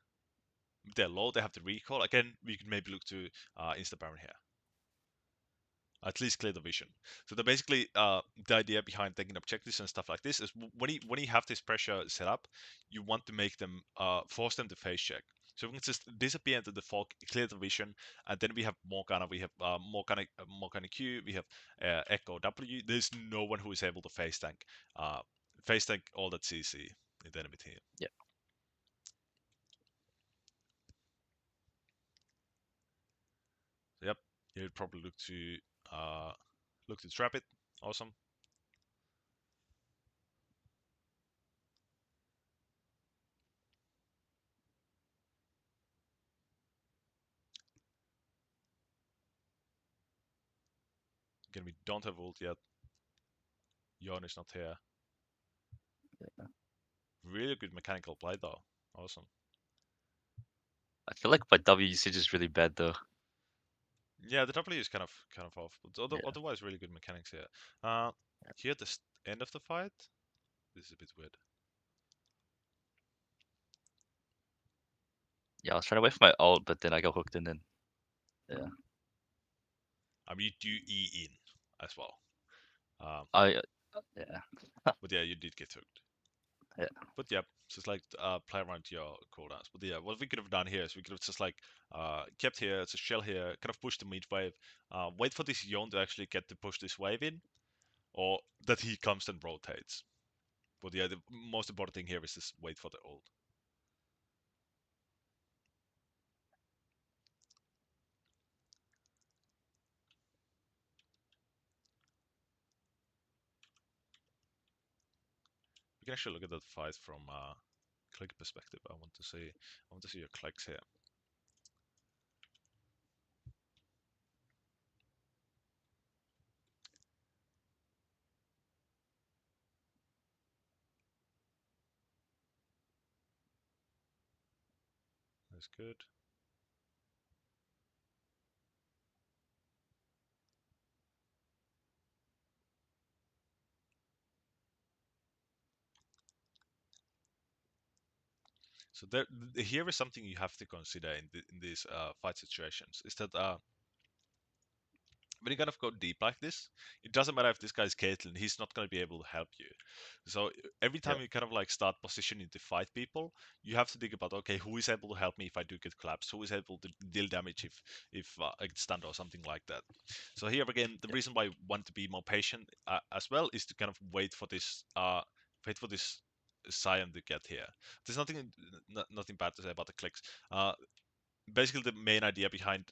They're low. They have the recall. Again, we could maybe look to insta Baron here. At least clear the vision. So basically the idea behind taking objectives and stuff like this is when you have this pressure set up, you want to make them force them to face check. So we can just disappear into the fog, clear the vision, and then we have Morgana, we have Morgana Q, we have Ekko W. There's no one who is able to uh, face tank all that CC in the enemy team.
Yeah.
So yep, you'd probably look to trap it. Awesome. Again, we don't have ult yet. Yone is not here.
Yeah.
Really good mechanical play though. Awesome.
I feel like my W usage is really bad though.
Yeah, the W is kind of off, but
Yeah.
otherwise really good mechanics here. Uh, here at the end of the fight, this is a bit weird.
Yeah. I was trying to wait for my ult, but then I got hooked and then. Yeah.
I mean, you do E in as well. Um,
I. Yeah.
but yeah, you did get hooked.
Yeah.
But yeah, just like play around your cooldowns. But yeah, what we could have done here is we could have just like kept here, it's a shell here, kind of push the mid wave, wait for this Yone to actually get to push this wave in, or that he comes and rotates. But yeah, the most important thing here is just wait for the ult. We can actually look at that fight from click perspective. I want to see your clicks here. That's good. So here is something you have to consider in these fight situations. Is that when you kind of go deep like this, it doesn't matter if this guy is Caitlyn, he's not going to be able to help you. So every
Yeah.
time you kind of like start positioning to fight people, you have to think about, okay, who is able to help me if I do get collapsed? Who is able to deal damage if I get stunned or something like that? So here again, the
Yeah.
reason why I want to be more patient as well is to kind of wait for this Scion to get here. There's nothing bad to say about the clicks. Basically the main idea behind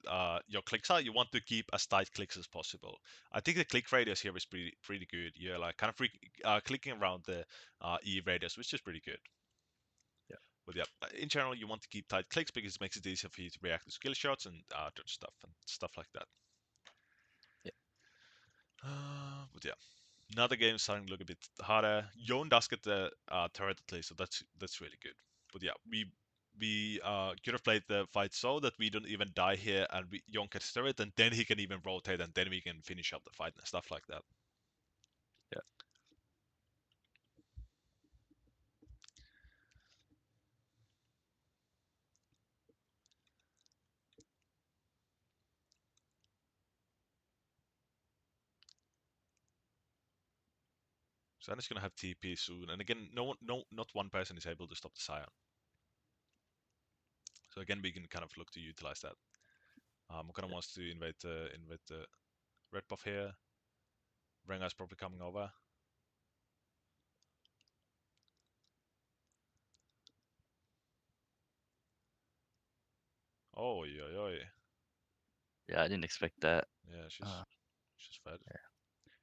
your clicks are you want to keep as tight clicks as possible. I think the click radius here is pretty good. You're like kind of clicking around the E radius, which is pretty good.
Yeah.
But yeah, in general, you want to keep tight clicks because it makes it easier for you to react to skill shots and dodge stuff and stuff like that.
Yeah.
But yeah, another game starting to look a bit harder. Yone does get the turret at least, so that's really good. But yeah, we could have played the fight so that we don't even die here, and Yone gets turret, and then he can even rotate, and then we can finish up the fight and stuff like that.
Yeah.
So is gonna have TP soon, and again, not one person is able to stop the Scion. So again, we can kind of look to utilize that. Mokana
Yeah.
wants to invade the red buff here. Rengar's probably coming over. Oh, oi.
Yeah, I didn't expect that.
Yeah,
Uh,
she's fed.
yeah.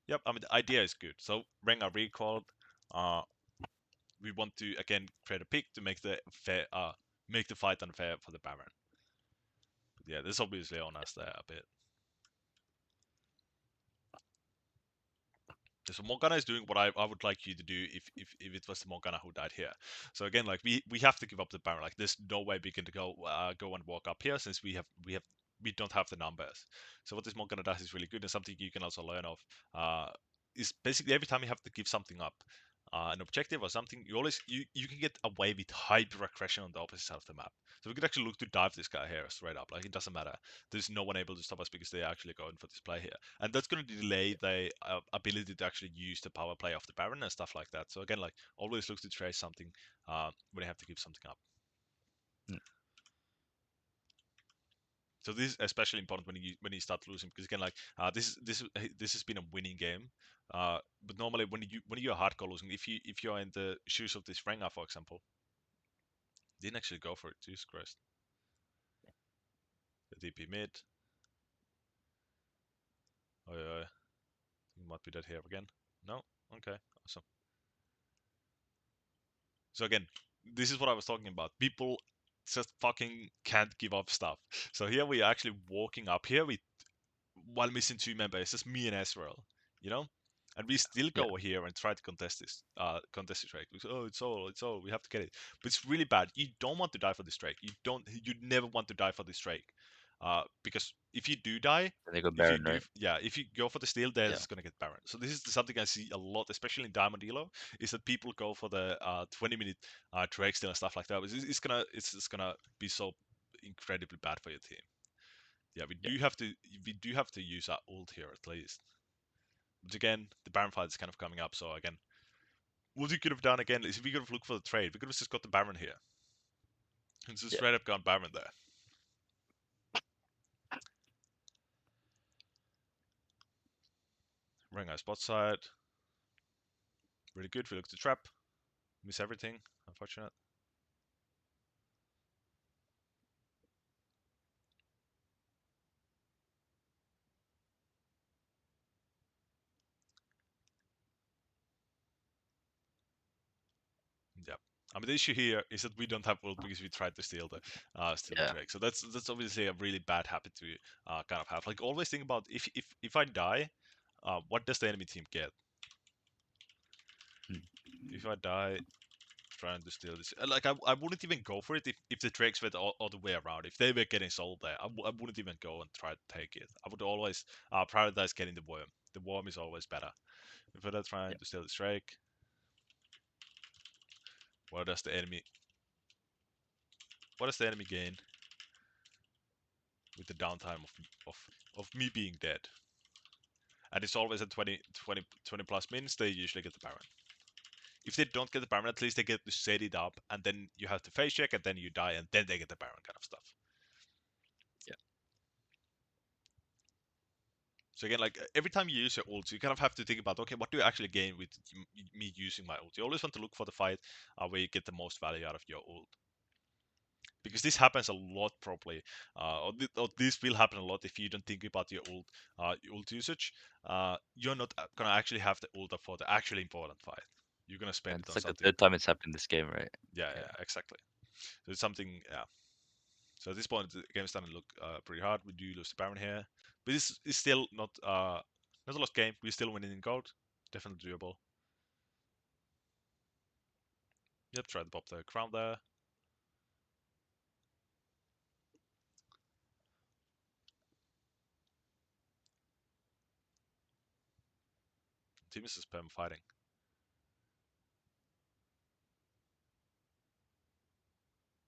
Yep, I mean the idea is good. So Rengar recalled. Uh, we want to again create a pick to make make the fight unfair for the Baron. But yeah, this obviously on us there a bit. So Morgana is doing what I would like you to do if it was the Morgana who died here. So again, like we have to give up the Baron. Like there's no way we can go and walk up here since we don't have the numbers. So what this Morgana does is really good and something you can also learn of. Is basically every time you have to give something up, an objective or something, you can get away with hyper aggression on the opposite side of the map. So we could actually look to dive this guy here straight up. Like it doesn't matter. There's no one able to stop us because they're actually going for this play here, and that's going to delay the ability to actually use the power play of the Baron and stuff like that. So again, like always look to trace something when you have to give something up.
Mm.
So this is especially important when you start losing because again, like this has been a winning game. But normally when you're hardcore losing, if you're in the shoes of this Rengar, for example, didn't actually go for it. Jesus Christ. The DP mid. Oh yeah, you might be dead here again. No, okay, awesome. So again, this is what I was talking about. People just fucking can't give up stuff. So here we are actually walking up here while missing two members. It's just me and Ezreal, you know? And we still
Yeah.
go here and try to contest this trade. Because, oh, it's all, we have to get it. But it's really bad. You don't want to die for this trade. You never want to die for this trade. Because if you do die,
And they go
if you
Baron,
do,
right?
yeah, if you go for the steal, they're
Yeah.
just gonna get Baron. So this is something I see a lot, especially in Diamond Elo, is that people go for the 20-minute trade steal and stuff like that. It's just gonna be so incredibly bad for your team. Yeah,
Yeah.
we do have to use our ult here at least. But again, the Baron fight is kind of coming up, so again, what we could have done again is if we could have looked for the trade, we could have just got the Baron here. And just
Yeah.
straight up gone Baron there. Rengar spot side. Really good. We look to trap. Miss everything. Unfortunate. Yeah. I mean, the issue here is that we don't have ult because we tried to steal the
Yeah.
Drake. So that's obviously a really bad habit to kind of have. Like always think about if I die, what does the enemy team get?
Mm.
If I die trying to steal this, like I wouldn't even go for it if the Drakes were the other way around. If they were getting sold there, I wouldn't even go and try to take it. I would always prioritize getting the worm. The worm is always better. If I'm trying
Yeah.
to steal this Drake, what does the enemy what does the enemy gain with the downtime of me being dead? And it's always at 20 plus minutes, they usually get the Baron. If they don't get the Baron, at least they get to set it up, and then you have to face check, and then you die, and then they get the Baron kind of stuff.
Yeah.
So again, like every time you use your ult, you kind of have to think about, okay, what do you actually gain with me using my ult? You always want to look for the fight where you get the most value out of your ult. Because this happens a lot probably, or this will happen a lot if you don't think about your ult usage. You're not gonna actually have the ult for the actually important fight. You're gonna spend
And
it
it's
on
like the
something.
third time it's happened this game, right?
Yeah,
Yeah.
yeah, exactly. So it's something, yeah. So at this point, the game's starting to look pretty hard. We do lose the Baron here, but this is still not a lost game. We're still winning in gold. Definitely doable. Yep, try to pop the crown there. Team is spam fighting.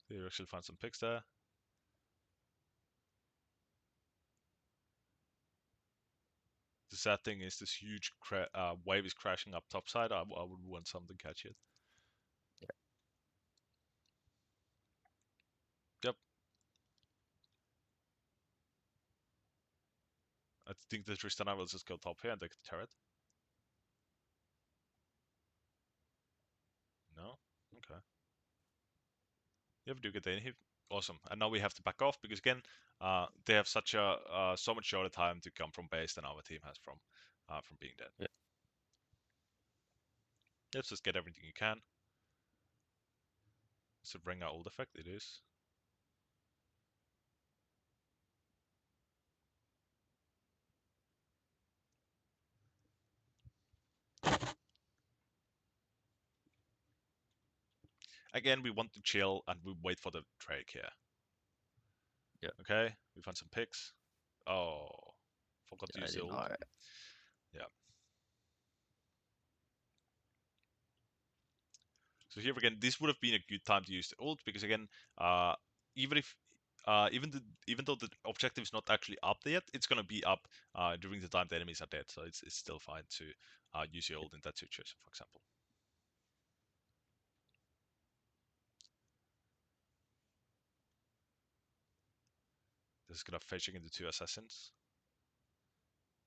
You actually find some picks there. The sad thing is this huge wave is crashing up topside. I would want something to catch it.
Yeah.
Yep. I think the Tristana will just go top here and take the turret. No? Okay. Yep, do get the inhib. Awesome. And now we have to back off because again, they have such a so much shorter time to come from base than our team has from being dead.
Yeah.
Let's just get everything you can. So bring our old effect, it is. Again, we want to chill and we wait for the Drake here.
Yeah.
Okay, we find some picks. Oh, forgot to
Yeah. I
use the
didn't know.
ult.
Alright.
Yeah. So here again, this would have been a good time to use the ult because again, uh, even if even though the objective is not actually up there yet, it's gonna be up during the time the enemies are dead. So it's still fine to use your ult in that situation, for example. This is gonna fetching into two assassins.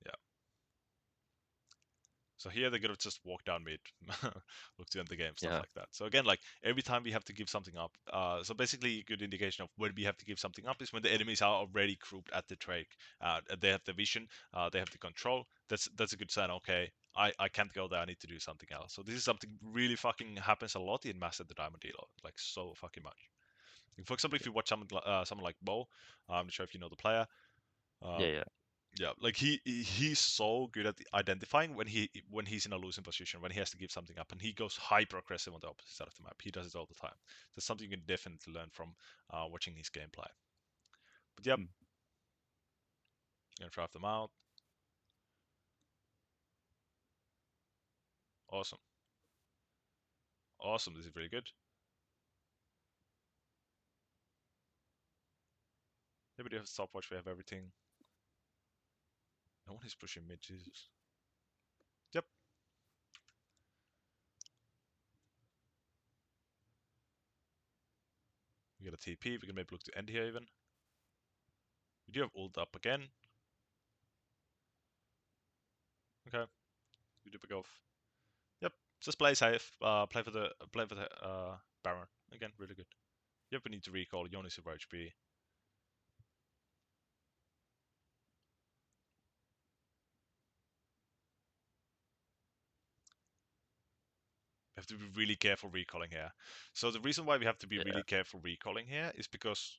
Yeah. So here they're gonna just walk down mid, look to end the game, stuff
Yeah.
like that. So again, like every time we have to give something up, so basically a good indication of when we have to give something up is when the enemies are already grouped at the Drake. They have the vision, they have the control. That's a good sign. Okay, I can't go there. I need to do something else. So this is something really fucking happens a lot in Master the Diamond Dealer, like so fucking much. For example, if
Yeah.
you watch someone like Bo, I'm not sure if you know the player. Uh,
Yeah. Yeah.
yeah, like he's so good at identifying when he's in a losing position, when he has to give something up, and he goes hyper aggressive on the opposite side of the map. He does it all the time. That's something you can definitely learn from watching his gameplay. But yep,
Mm.
gonna draft them out. Awesome, awesome. This is really good. Yeah, we do have stopwatch. We have everything. No one is pushing mid. Jesus. Yep. We got a TP. We can maybe look to end here even. We do have ult up again. Okay. We do pick off. Yep. Just play safe. Play for the Baron again. Really good. Yep, we need to recall. Yone is over HP. We have to be really careful recalling here. So the reason why we have to be
Yeah.
really careful recalling here is because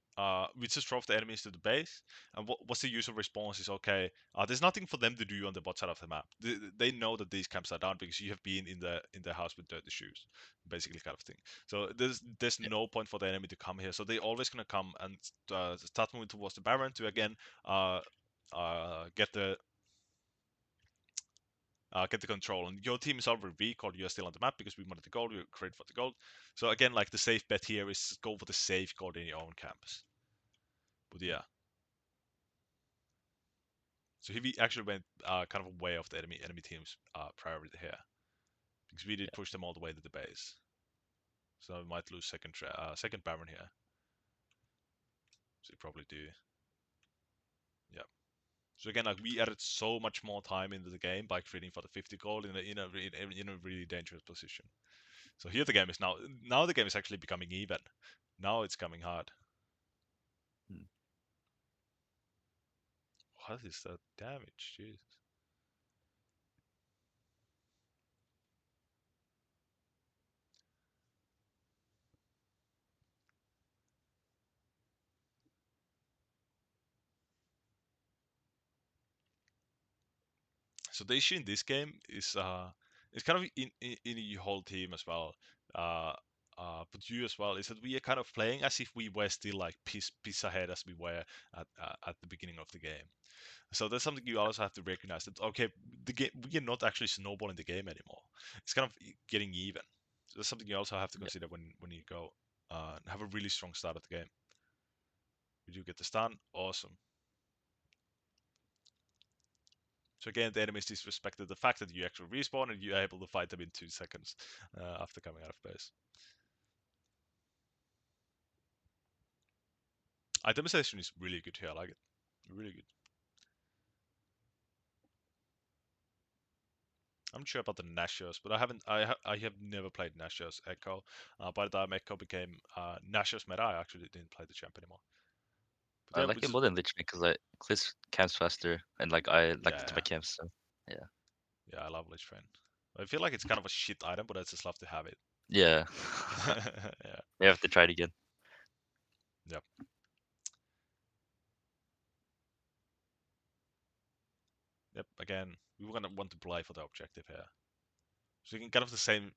we just drove the enemies to the base, and what's the usual response is okay. There's nothing for them to do on the bot side of the map. They know that these camps are down because you have been in the house with dirty shoes, basically kind of thing. So there's
Yeah.
no point for the enemy to come here. So they always gonna come and start moving towards the Baron to again uh, get the get the control. And your team is already recalled. You are still on the map because we wanted the gold. We created for the gold. So again, like the safe bet here is go for the safe gold in your own campus. But yeah. So he actually went kind of way off the enemy team's priority here because we did
Yeah.
push them all the way to the base. So we might lose second Baron here. So we probably do. Yeah. So again, like we added so much more time into the game by creating for the 50 gold in a really dangerous position. So here the game is now the game is actually becoming even. Now it's coming hard.
Mm.
What is that damage? Jesus. So the issue in this game is it's kind of in your whole team as well. Uh, but you as well is that we are kind of playing as if we were still like piece ahead as we were at the beginning of the game. So that's something you also have to recognize that okay, the game we are not actually snowballing the game anymore. It's kind of getting even. So that's something you also have to
Yeah.
consider when you go and have a really strong start of the game. We do get the stun, awesome. So again, the enemies disrespected the fact that you actually respawn and you're able to fight them in 2 seconds after coming out of base. Itemization is really good here. I like it. Really good. I'm not sure about the Nashos, but I haven't. I have never played Nashos Ekko. By the time Ekko became Nashos meta, I actually didn't play the champ anymore. But
I
yeah,
like it more than Lich because like clears camps faster and like I like it to my
yeah,
camps. So yeah.
yeah. I love Lich Train. I feel like it's kind of a shit item, but I just love to have it.
Yeah.
Yeah,
We have to try it again.
yep, yep. Again, we gonna want to play for the objective here. So you can kind of the same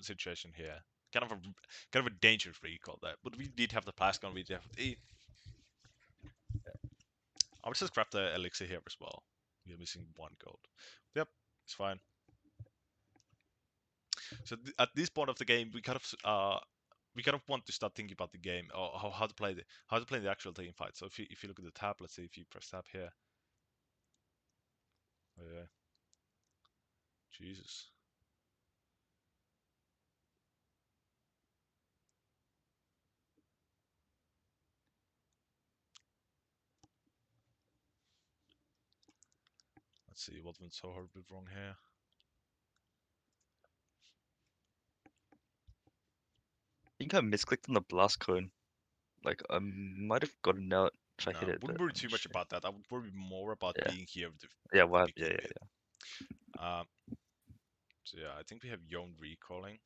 situation here. Kind of a dangerous recall there. But we did have the Plascon, we did have the I would just grab the elixir here as well. We're missing 1 gold. Yep, it's fine. So at this point of the game, we kind of want to start thinking about the game or how to play the actual team fight. So if you look at the tab, let's say if you press tab here. Oh yeah. Jesus. Let's see what went so horribly wrong here.
I think I misclicked on the blast cone. Like I might have gotten out if I hit
No,
it, but
wouldn't worry
I'm
too
not
much
sure.
about that. I would worry more about
Yeah.
being here
Yeah.
at the
What? Yeah.
beginning
Yeah.
mid. Um, so yeah, I think we have Yone recalling.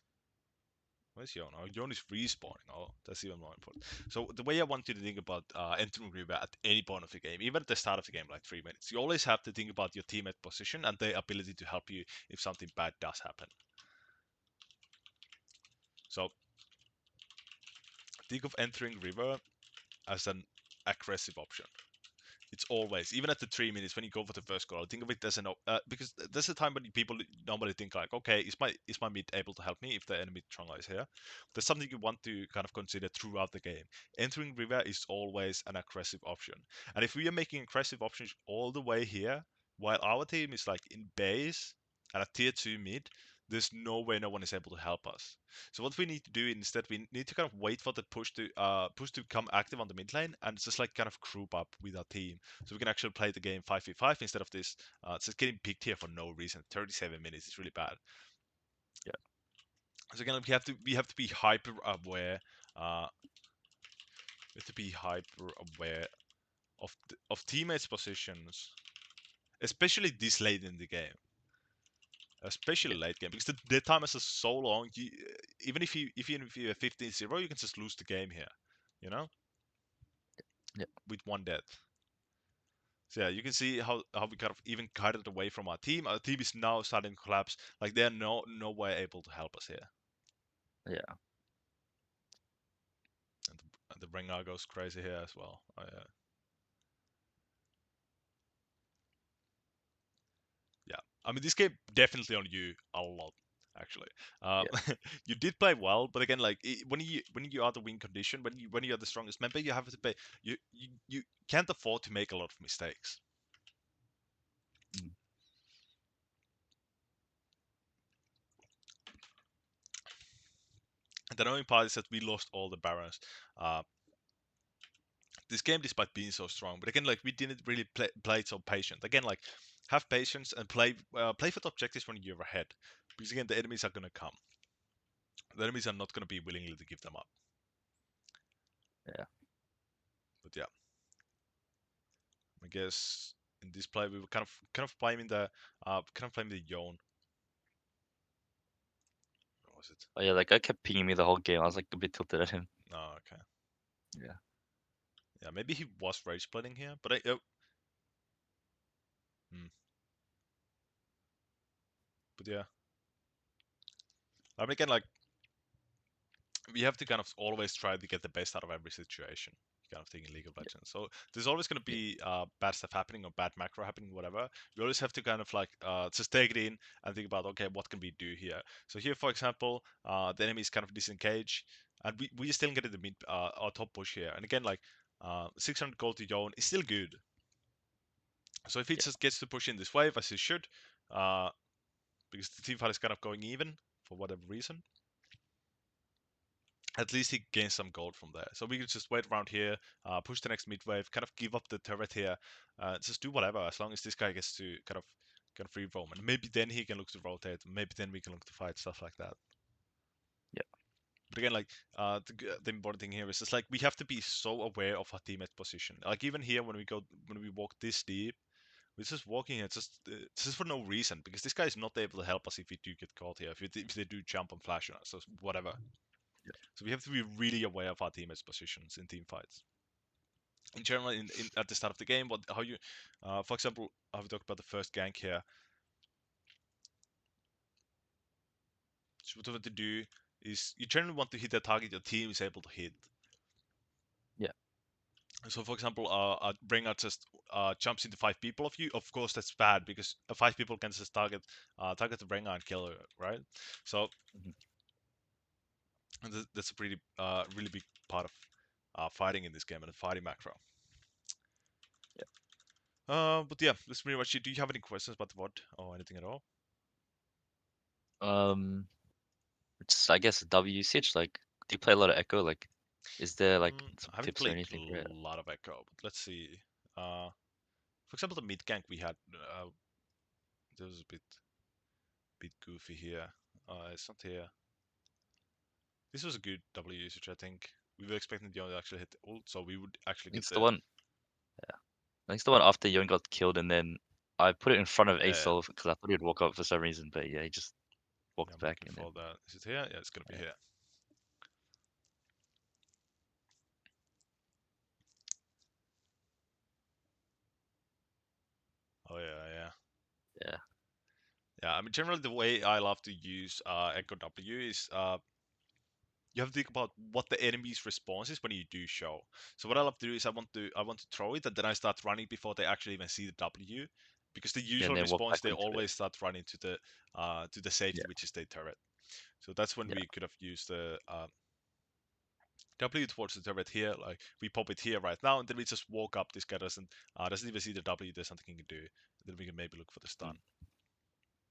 Where's Yone? Oh, Yone is respawning. Oh, that's even more important. So the way I want you to think about entering river at any point of the game, even at the start of the game, like 3 minutes, you always have to think about your teammate position and their ability to help you if something bad does happen. So think of entering river as an aggressive option. It's always, even at the 3 minutes when you go for the first goal, think of it as an because there's a time when people normally think like, okay, is my mid able to help me if the enemy jungler is here? There's something you want to kind of consider throughout the game. Entering river is always an aggressive option, and if we are making aggressive options all the way here, while our team is like in base and a tier 2 mid, there's no way no one is able to help us. So what we need to do instead, we need to kind of wait for the push to become active on the mid lane and just like kind of group up with our team, so we can actually play the game 5v5 instead of this just getting picked here for no reason. 37 minutes is really bad.
Yeah.
So again, we have to be hyper aware. We have to be hyper aware of teammates' positions, especially this late in the game. Especially
Yeah.
late game, because the time is so long. Even if you're 15-0, you can just lose the game here, you know,
Yeah.
with one death. So yeah, you can see how we kind of even guided away from our team. Our team is now starting to collapse. Like they're no way able to help us here.
Yeah.
And the Rengar goes crazy here as well. Yeah, I mean this game definitely on you a lot actually. Um,
Yeah.
you did play well, but again, like when you are the win condition, when you are the strongest member, you have to pay. You can't afford to make a lot of mistakes.
Mm.
And the annoying part is that we lost all the barons. Uh, this game, despite being so strong, but again, like we didn't really play it so patient. Again, like have patience and play for the objectives when you're ahead, because again, the enemies are gonna come. The enemies are not gonna be willingly to give them up.
Yeah.
But yeah, I guess in this play we were kind of blaming the yone. What was it?
Oh yeah, that guy kept pinging me the whole game. I was like a bit tilted at him.
Oh, okay.
Yeah.
Yeah, maybe he was rage splitting here, but hmm. But yeah, I mean again, like we have to kind of always try to get the best out of every situation. Kind of thing in League of
Yeah.
Legends. So there's always going to
Yeah.
be bad stuff happening or bad macro happening, whatever. We always have to kind of like just take it in and think about, okay, what can we do here? So here, for example, the enemy is kind of disengaged, and we still get the mid our top push here. And again, like 600 gold to Yone is still good. So if he
Yeah.
just gets to push in this wave as he should, uh, because the team fight is kind of going even for whatever reason, at least he gains some gold from there. So we can just wait around here, push the next mid wave, kind of give up the turret here, just do whatever as long as this guy gets to kind of free roam, and maybe then he can look to rotate. Maybe then we can look to fight stuff like that.
Yeah.
But again, like the important thing here is just like we have to be so aware of our teammate's position. Like even here when we walk this deep, we're just walking here just for no reason because this guy is not able to help us if we do get caught here. If they do jump and flash on us, so whatever.
Yeah.
So we have to be really aware of our teammates' positions in team fights. In general, in at the start of the game, for example, how we talked about the first gank here. So what you want to do is you generally want to hit the target your team is able to hit.
Yeah.
So, for example, Bringer just jumps into 5 people of you. Of course, that's bad because 5 people can just target the Bringer and kill her, right? So
Mhm.
that's a pretty really big part of fighting in this game and the fighting macro. But yeah, that's pretty much it. Do you have any questions about the VOD or anything at all?
Yeah. It's I guess W usage. Like, do you play a lot of Echo? Like, is there like some
I haven't
tips or
played a
anything for it?
lot of Ekko, but let's see. For example, the mid gank we had, there was a bit goofy here. It's not here. This was a good W usage, I think. We were expecting the to actually hit the ult, so we would
I
actually
think
get
it's the
the
one. I think it's the one after Yone got killed, and then I put it in front of
yeah.
asol because I thought he'd walk up for some reason, but yeah, he just
Yeah,
walked
I'm
back,
looking
and then
for that. Is it here? Yeah, it's gonna be
yeah,
here. Oh yeah, yeah.
yeah,
Yeah, I mean, generally the way I love to use Echo W is you have to think about what the enemy's response is when you do show. So what I love to do is I want to throw it and then I start running before they actually even see the W, because the
yeah, and
usual
then walk
response
back
they
onto it.
always start running to the safety,
Yeah,
which is their turret. So that's when
yeah,
we could have used the W towards the turret here. Like we pop it here right now, and then we just walk up. This guy doesn't even see the W. There's something he can do. Then we can maybe look for the
mm,
stun.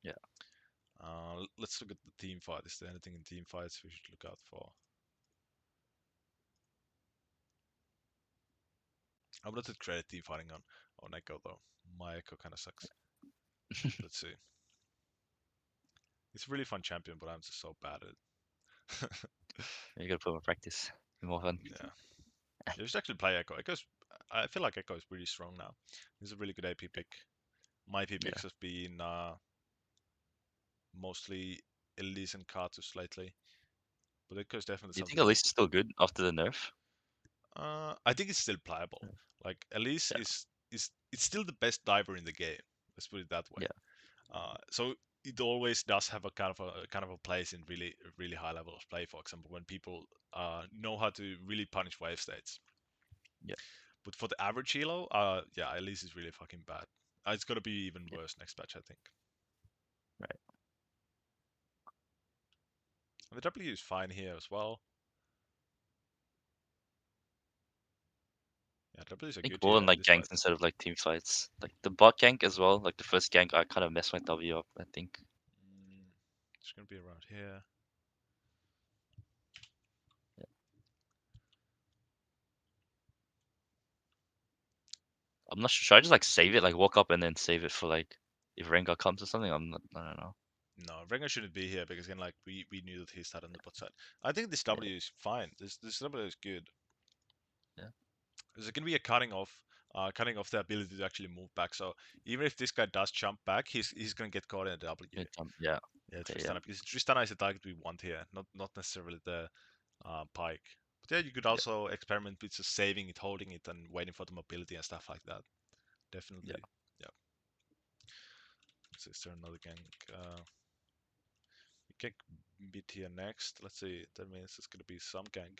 yeah.
Let's look at the team fight. Is there anything in team fights we should look out for? I'm not that great at team fighting on Echo though. My Echo kind of sucks. Let's see. It's a really fun champion, but I'm just so bad at it.
You gotta put more practice. Be more fun.
Yeah. You should actually play Ekko. I feel like Ekko is pretty strong now. He's a really good AP pick. My AP
Yeah.
picks have been mostly Elise and Kartus lately, but Ekko is definitely
Do you think
something.
Elise is still good after the nerf?
I think it's still playable. Like Elise
Yeah.
is it's still the best diver in the game. Let's put it that way.
Yeah.
So it always does have a place in really high level of play. For example, when people know how to really punish wave states.
Yeah.
But for the average elo, yeah, Elise is really fucking bad. It's gonna be even
Yeah.
worse next patch, I think.
Right.
And the W is fine here as well. Yeah, W is a
I think
good
more
hero
in
in
like
this
ganks
fight.
instead of like team fights. Like the bot gank as well. Like the first gank, I kind of messed my W up. I think.
It's gonna be around here.
Yeah. I'm not sure. Should I just like save it? Like walk up and then save it for like if Rengar comes or something? I'm not. I don't know.
No, Rengar shouldn't be here because again, like we knew that he started on the bot side. I think this
Yeah.
W is fine. This W is good.
Yeah.
There's going to be a cutting off the ability to actually move back. So even if this guy does jump back, he's going to get caught in a W.
Mid jump. Yeah.
Yeah,
Okay. Yeah.
Tristana, because Tristana is the target we want here, not necessarily the Pyke. But yeah, you could
Yeah.
also experiment with just saving it, holding it, and waiting for the mobility and stuff like that.
Yeah.
Definitely, yeah. So is there another gank? We can beat here next. Let's see. That means it's gonna be some gank.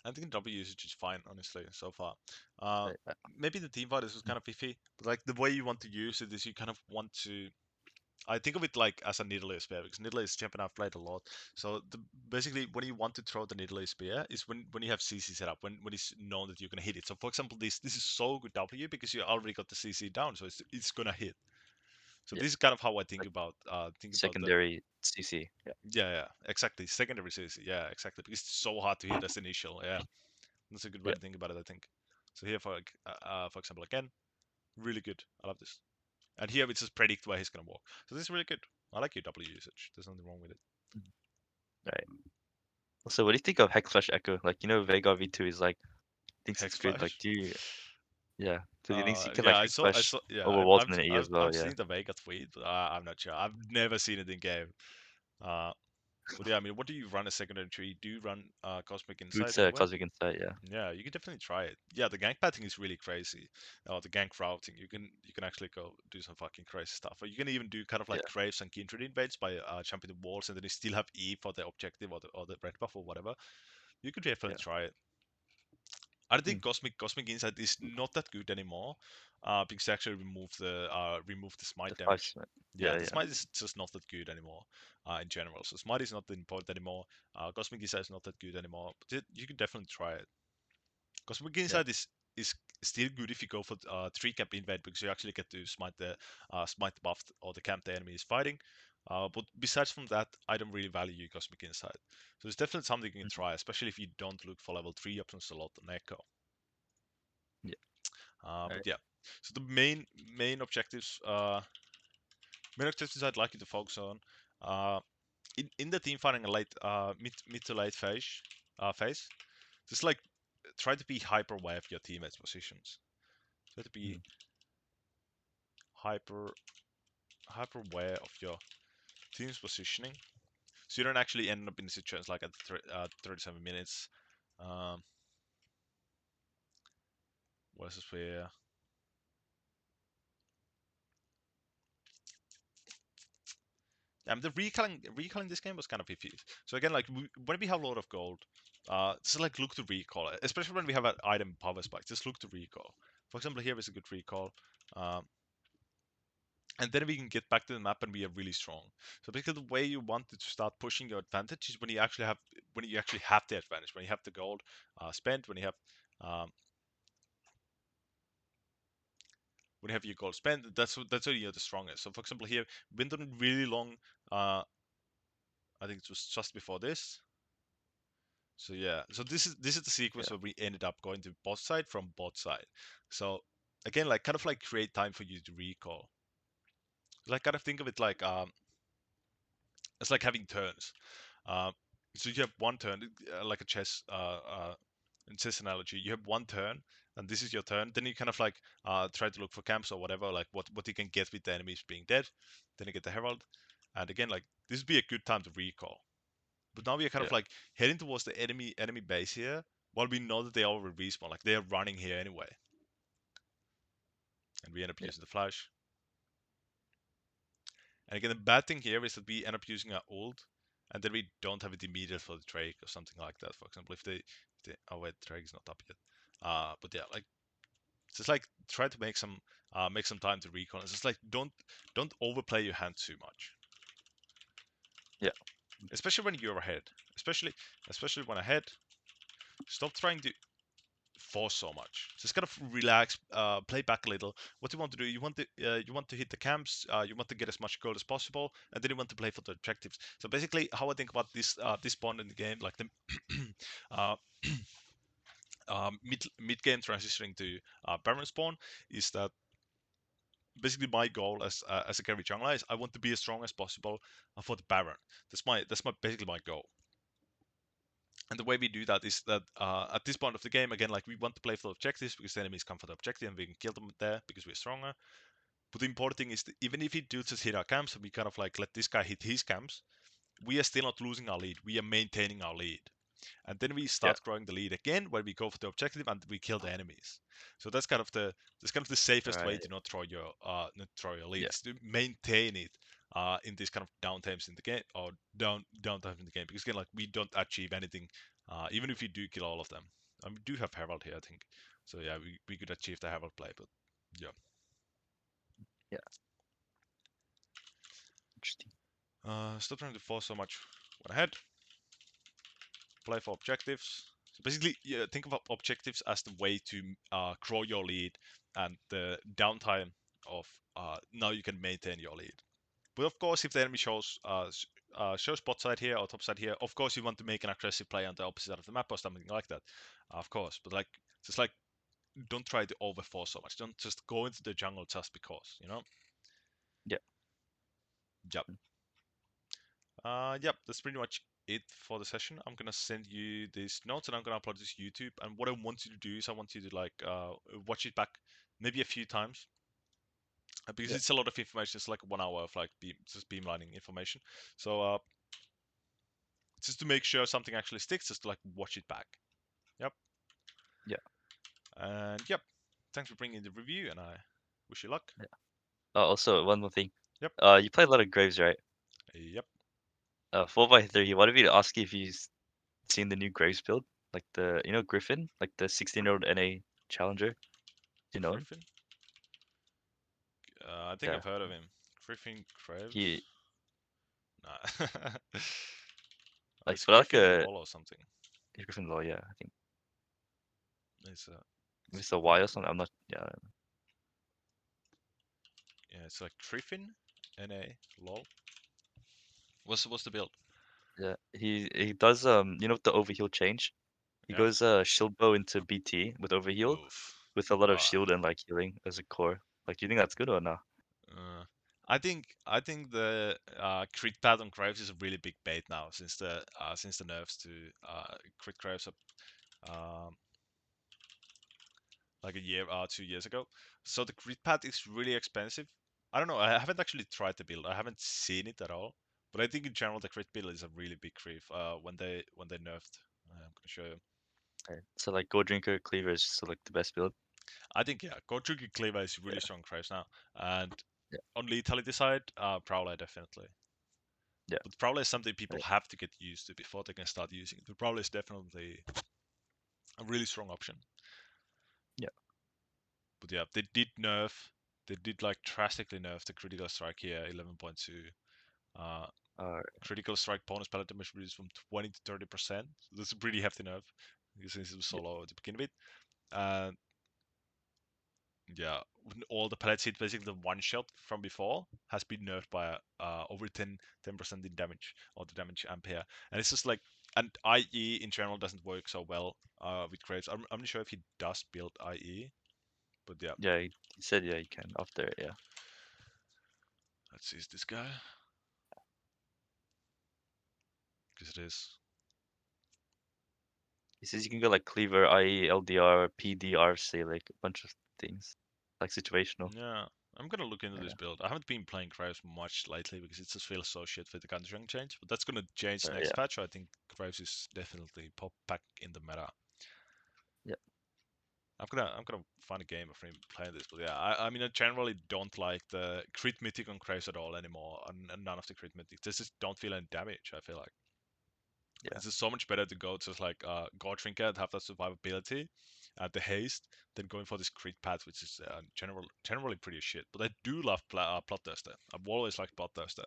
I think W usage is fine, honestly, so far. Uh,
Right.
Maybe the team fight is kind of iffy, but like the way you want to use it is you kind of want to. I think of it like as a needle spear because needle is champion I've played a lot. So basically, when you want to throw the needle spear is when you have CC set up, when it's known that you're gonna hit it. So for example, this is so good W because you already got the CC down, so it's gonna hit. So
Yeah.
this is kind of how I
Like
think about the
secondary CC. Yeah.
yeah exactly secondary CC, yeah, exactly, because it's so hard to hit as initial. Yeah, that's a good way
Yeah.
to think about it, I think. So here for example again, really good. I love this. And here we just predict where he's gonna walk. So this is really good. I like your W usage. There's nothing wrong with it.
Mhm. Right. So what do you think of Hex Flash Echo? Like Veigar V2 is like thinks it's
Hex
good. Like
flash.
do you? Yeah. Because he thinks he can
Yeah,
like Hex
I
Flash
saw. Yeah,
over walls
I've
in an E
I've
as well.
I've
Yeah.
seen the Vega tweet, but I'm not sure. I've never seen it in game. Uh, but yeah, I mean, what do you run as secondary tree? Do you run Cosmic Insight
Boots
anyway?
Cosmic Insight. Yeah.
Yeah, you can definitely try it. Yeah, the gank pathing is really crazy. The gank routing, you can actually go do some fucking crazy stuff. Or you can even do kind of like
Yeah.
Graves and Kindred invades by jumping the walls, and then you still have E for the objective or the red buff or whatever. You could definitely
Yeah.
try it. I think
Mm.
Cosmic Insight is not that good anymore, because they actually remove the smite
The five.
damage. Yeah,
Yeah.
the
Yeah.
smite is just not that good anymore, in general. So smite is not that important anymore. Cosmic Insight is not that good anymore. But you can definitely try it. Cosmic
Yeah.
Insight is still good if you go for three camp invade because you actually get to smite the buff or the camp the enemy is fighting. But besides from that, I don't really value Cosmic Insight. So it's definitely something you can
Mhm.
try, especially if you don't look for level 3 options a lot on Echo.
Yeah.
But
Right.
yeah, so the main objectives, I'd like you to focus on, uh, in the team fighting a mid to late phase, just like try to be hyper aware of your teammates' positions. Try to be
Mhm.
hyper aware of your team's positioning, so you don't actually end up in situations like at 37 minutes. Um, what is where the recalling this game was kind of iffy. So again, like when we have a lot of gold, just like look to recall it, especially when we have an item power spike. Just look to recall. For example, here is a good recall, um, and then we can get back to the map and we are really strong. So basically, the way you want to start pushing your advantage is when you actually have when you actually have the advantage, when you have the gold spent, um, when you have your gold spent, that's when you're the strongest. So for example, here went on really long. I think it was just before this. So yeah, so this is the sequence
Yeah.
where we ended up going to bot side from bot side. So again, like kind of like create time for you to recall. Like kind of think of it like it's like having turns. Um, so you have one turn, like a in chess analogy. You have one turn, and this is your turn. Then you kind of like try to look for camps or whatever, like what you can get with the enemies being dead. Then you get the herald, and again, like this would be a good time to recall. But now we are kind of
Yeah.
like heading towards the enemy base here, while we know that they already respawn, like they are running here anyway, and we end up
Yeah.
using the flash. And again, the bad thing here is that we end up using our ult, and then we don't have it immediate for the Drake or something like that. For example, if they oh wait, the Drake is not up yet. But yeah, like just like try to make some time to recon. It's just like don't overplay your hand too much,
Yeah.
especially when you're ahead. Especially when ahead. Stop trying to force so much. Just kind of relax, play back a little. What you want to do, you want to hit the camps, you want to get as much gold as possible, and then you want to play for the objectives. So basically, how I think about this point in the game, like the uh, mid game transitioning to Baron spawn, is that basically my goal as a carry jungler is I want to be as strong as possible for the Baron. That's my basically my goal. And the way we do that is that at this point of the game, again, like we want to play for objectives because the enemies come for the objective and we can kill them there because we're stronger. But the important thing is that even if he do just hit our camps and we kind of like let this guy hit his camps, we are still not losing our lead. We are maintaining our lead. And then we
Yeah.
start growing the lead again where we go for the objective and we kill the enemies. So that's kind of the safest way
Right.
to not throw your lead
Yeah.
is to maintain it in these kind of downtimes in the game or downtimes in the game because again like we don't achieve anything even if we do kill all of them. We do have Herald here I think. So yeah, we could achieve the Herald play, but yeah.
Yeah. Interesting.
Stop trying to force so much. Went ahead, play for objectives. So basically, yeah, think of objectives as the way to grow your lead, and the downtime of now you can maintain your lead. But of course, if the enemy shows bot side here or top side here, of course you want to make an aggressive play on the opposite side of the map or something like that, of course. But like, just like, don't try to overforce so much. Don't just go into the jungle just because, you know.
Yeah.
Yep. Yep, that's pretty much it for the session. I'm gonna send you these notes and I'm gonna upload this to YouTube. And what I want you to do is I want you to like watch it back maybe a few times because
Yeah.
it's a lot of information. It's like 1 hour of like just beamlining information. So just to make sure something actually sticks, just like watch it back. Yep.
Yeah.
And yep, thanks for bringing the review, and I wish you luck.
Yeah. Also, one more thing.
Yep.
You play a lot of Graves, right?
Yep.
4x3. He wanted me to ask you if you've seen the new Graves build, like Griffin, like the 16-year-old NA challenger. Do you know him?
Griffin. I think
Yeah.
I've heard of him. Griffin Krebs.
He
Nah. Oh,
like
it's
for like
Griffin
a
Lol or something.
Griffin law. Yeah, I think
It's
Mr. Y or something. I'm not. Yeah. I don't
yeah, it's like Griffin, NA, lol. What's the build?
know. Yeah. He does with the overheal change. He
Yeah.
goes shield bow into BT with overheal
Oof.
with a lot of
Uh,
shield and like healing as a core. Like, do you think that's good or not?
uh, I think the crit pad on Graves is a really big bait now since the nerfs to crit Graves up um, like a year 2 years ago. So the crit pad is really expensive. I don't know. I haven't actually tried the build. I haven't seen it at all. But I think in general the crit build is a really big creep when they nerfed. I'm gonna show you.
Right. So like Gold Drinker Cleaver is still like the best build.
I think yeah, Gotruk Cleaver is really
Yeah.
strong craves now, and
Yeah.
on lethality side, Prowler definitely.
Yeah.
But Prowler is something people
Right.
have to get used to before they can start using it. The Prowler is definitely a really strong option.
Yeah.
But yeah, they did like drastically nerf the critical strike here, 11.2. Uh,
Uh,
Critical strike bonus pellet damage reduced from 20 to 30%. That's a pretty hefty nerf since it was so
yeah,
low to begin with. And yeah, all the pellets hit basically the one shot from before has been nerfed by over 10% in damage or the damage ampere. And it's just like, and IE in general doesn't work so well with Graves. I'm not sure if he does build IE, but yeah.
yeah. He said yeah, you can after it. Yeah.
Let's see, is this guy? Because it is.
He says you can go like cleaver, IE, LDR, PDRC, like a bunch of things, like situational.
Yeah, I'm gonna look into this
Yeah.
build. I haven't been playing Graves much lately because it just feels so shit with the conjuring change. But that's gonna change next
Yeah.
patch. I think Graves is definitely pop back in the meta.
Yeah.
I'm gonna find a game of him playing this. But yeah, I mean I generally don't like the crit mythic on Graves at all anymore, and none of the crit mythics. This just don't feel any damage. I feel like
Yeah.
it's just so much better to go just like God Trinket, have that survivability, the haste, than going for this crit path, which is generally pretty shit. But I do love Bloodthirster. I've always liked Bloodthirster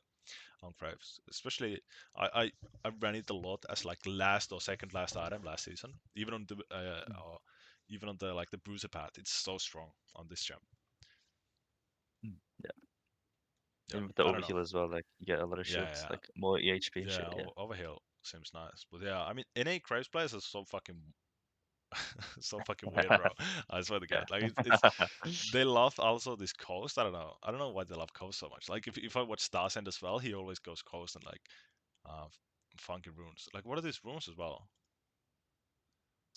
on Graves, especially I ran it a lot as like last or second last item last season, even on the
Mm,
even on the like the bruiser path. It's so strong on this jump.
yeah.
Yeah,
And with the
I don't know.
overheal as well, like you get a lot of
Yeah,
shields,
yeah,
like more EHP and
yeah.
shit. Yeah.
Overhill seems nice, but yeah, I mean, NA Graves players are so fucking so fucking weird, bro. I swear to God, like it's
Yeah.
they love also this coast. I don't know why they love coast so much. Like if I watch Starsend as well, he always goes coast and like uh funky runes. Like what are these runes as well?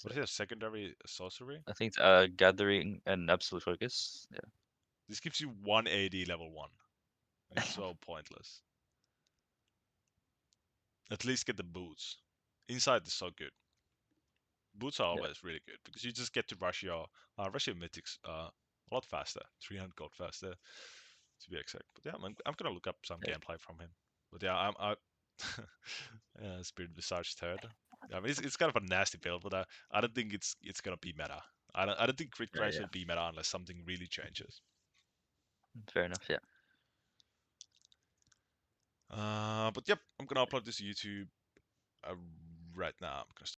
What
So,
is it? A secondary sorcery?
I think it's gathering and absolute focus. Yeah.
This gives you 180 level one. It's so pointless. At least get the boots. Inside is so good. Boots are
Yeah.
always really good because you just get to rush your mythics a lot faster, 300 gold faster to be exact. But yeah, I'm gonna look up some
Yeah.
gameplay from him. But yeah, yeah, Spirit Visage third. Yeah, I mean it's kind of a nasty build, but I don't think it's gonna be meta. I don't think Crit
Yeah.
Crash
Yeah.
will be meta unless something really changes.
Fair enough. Yeah.
But yep, I'm gonna upload this to YouTube right now. I'm gonna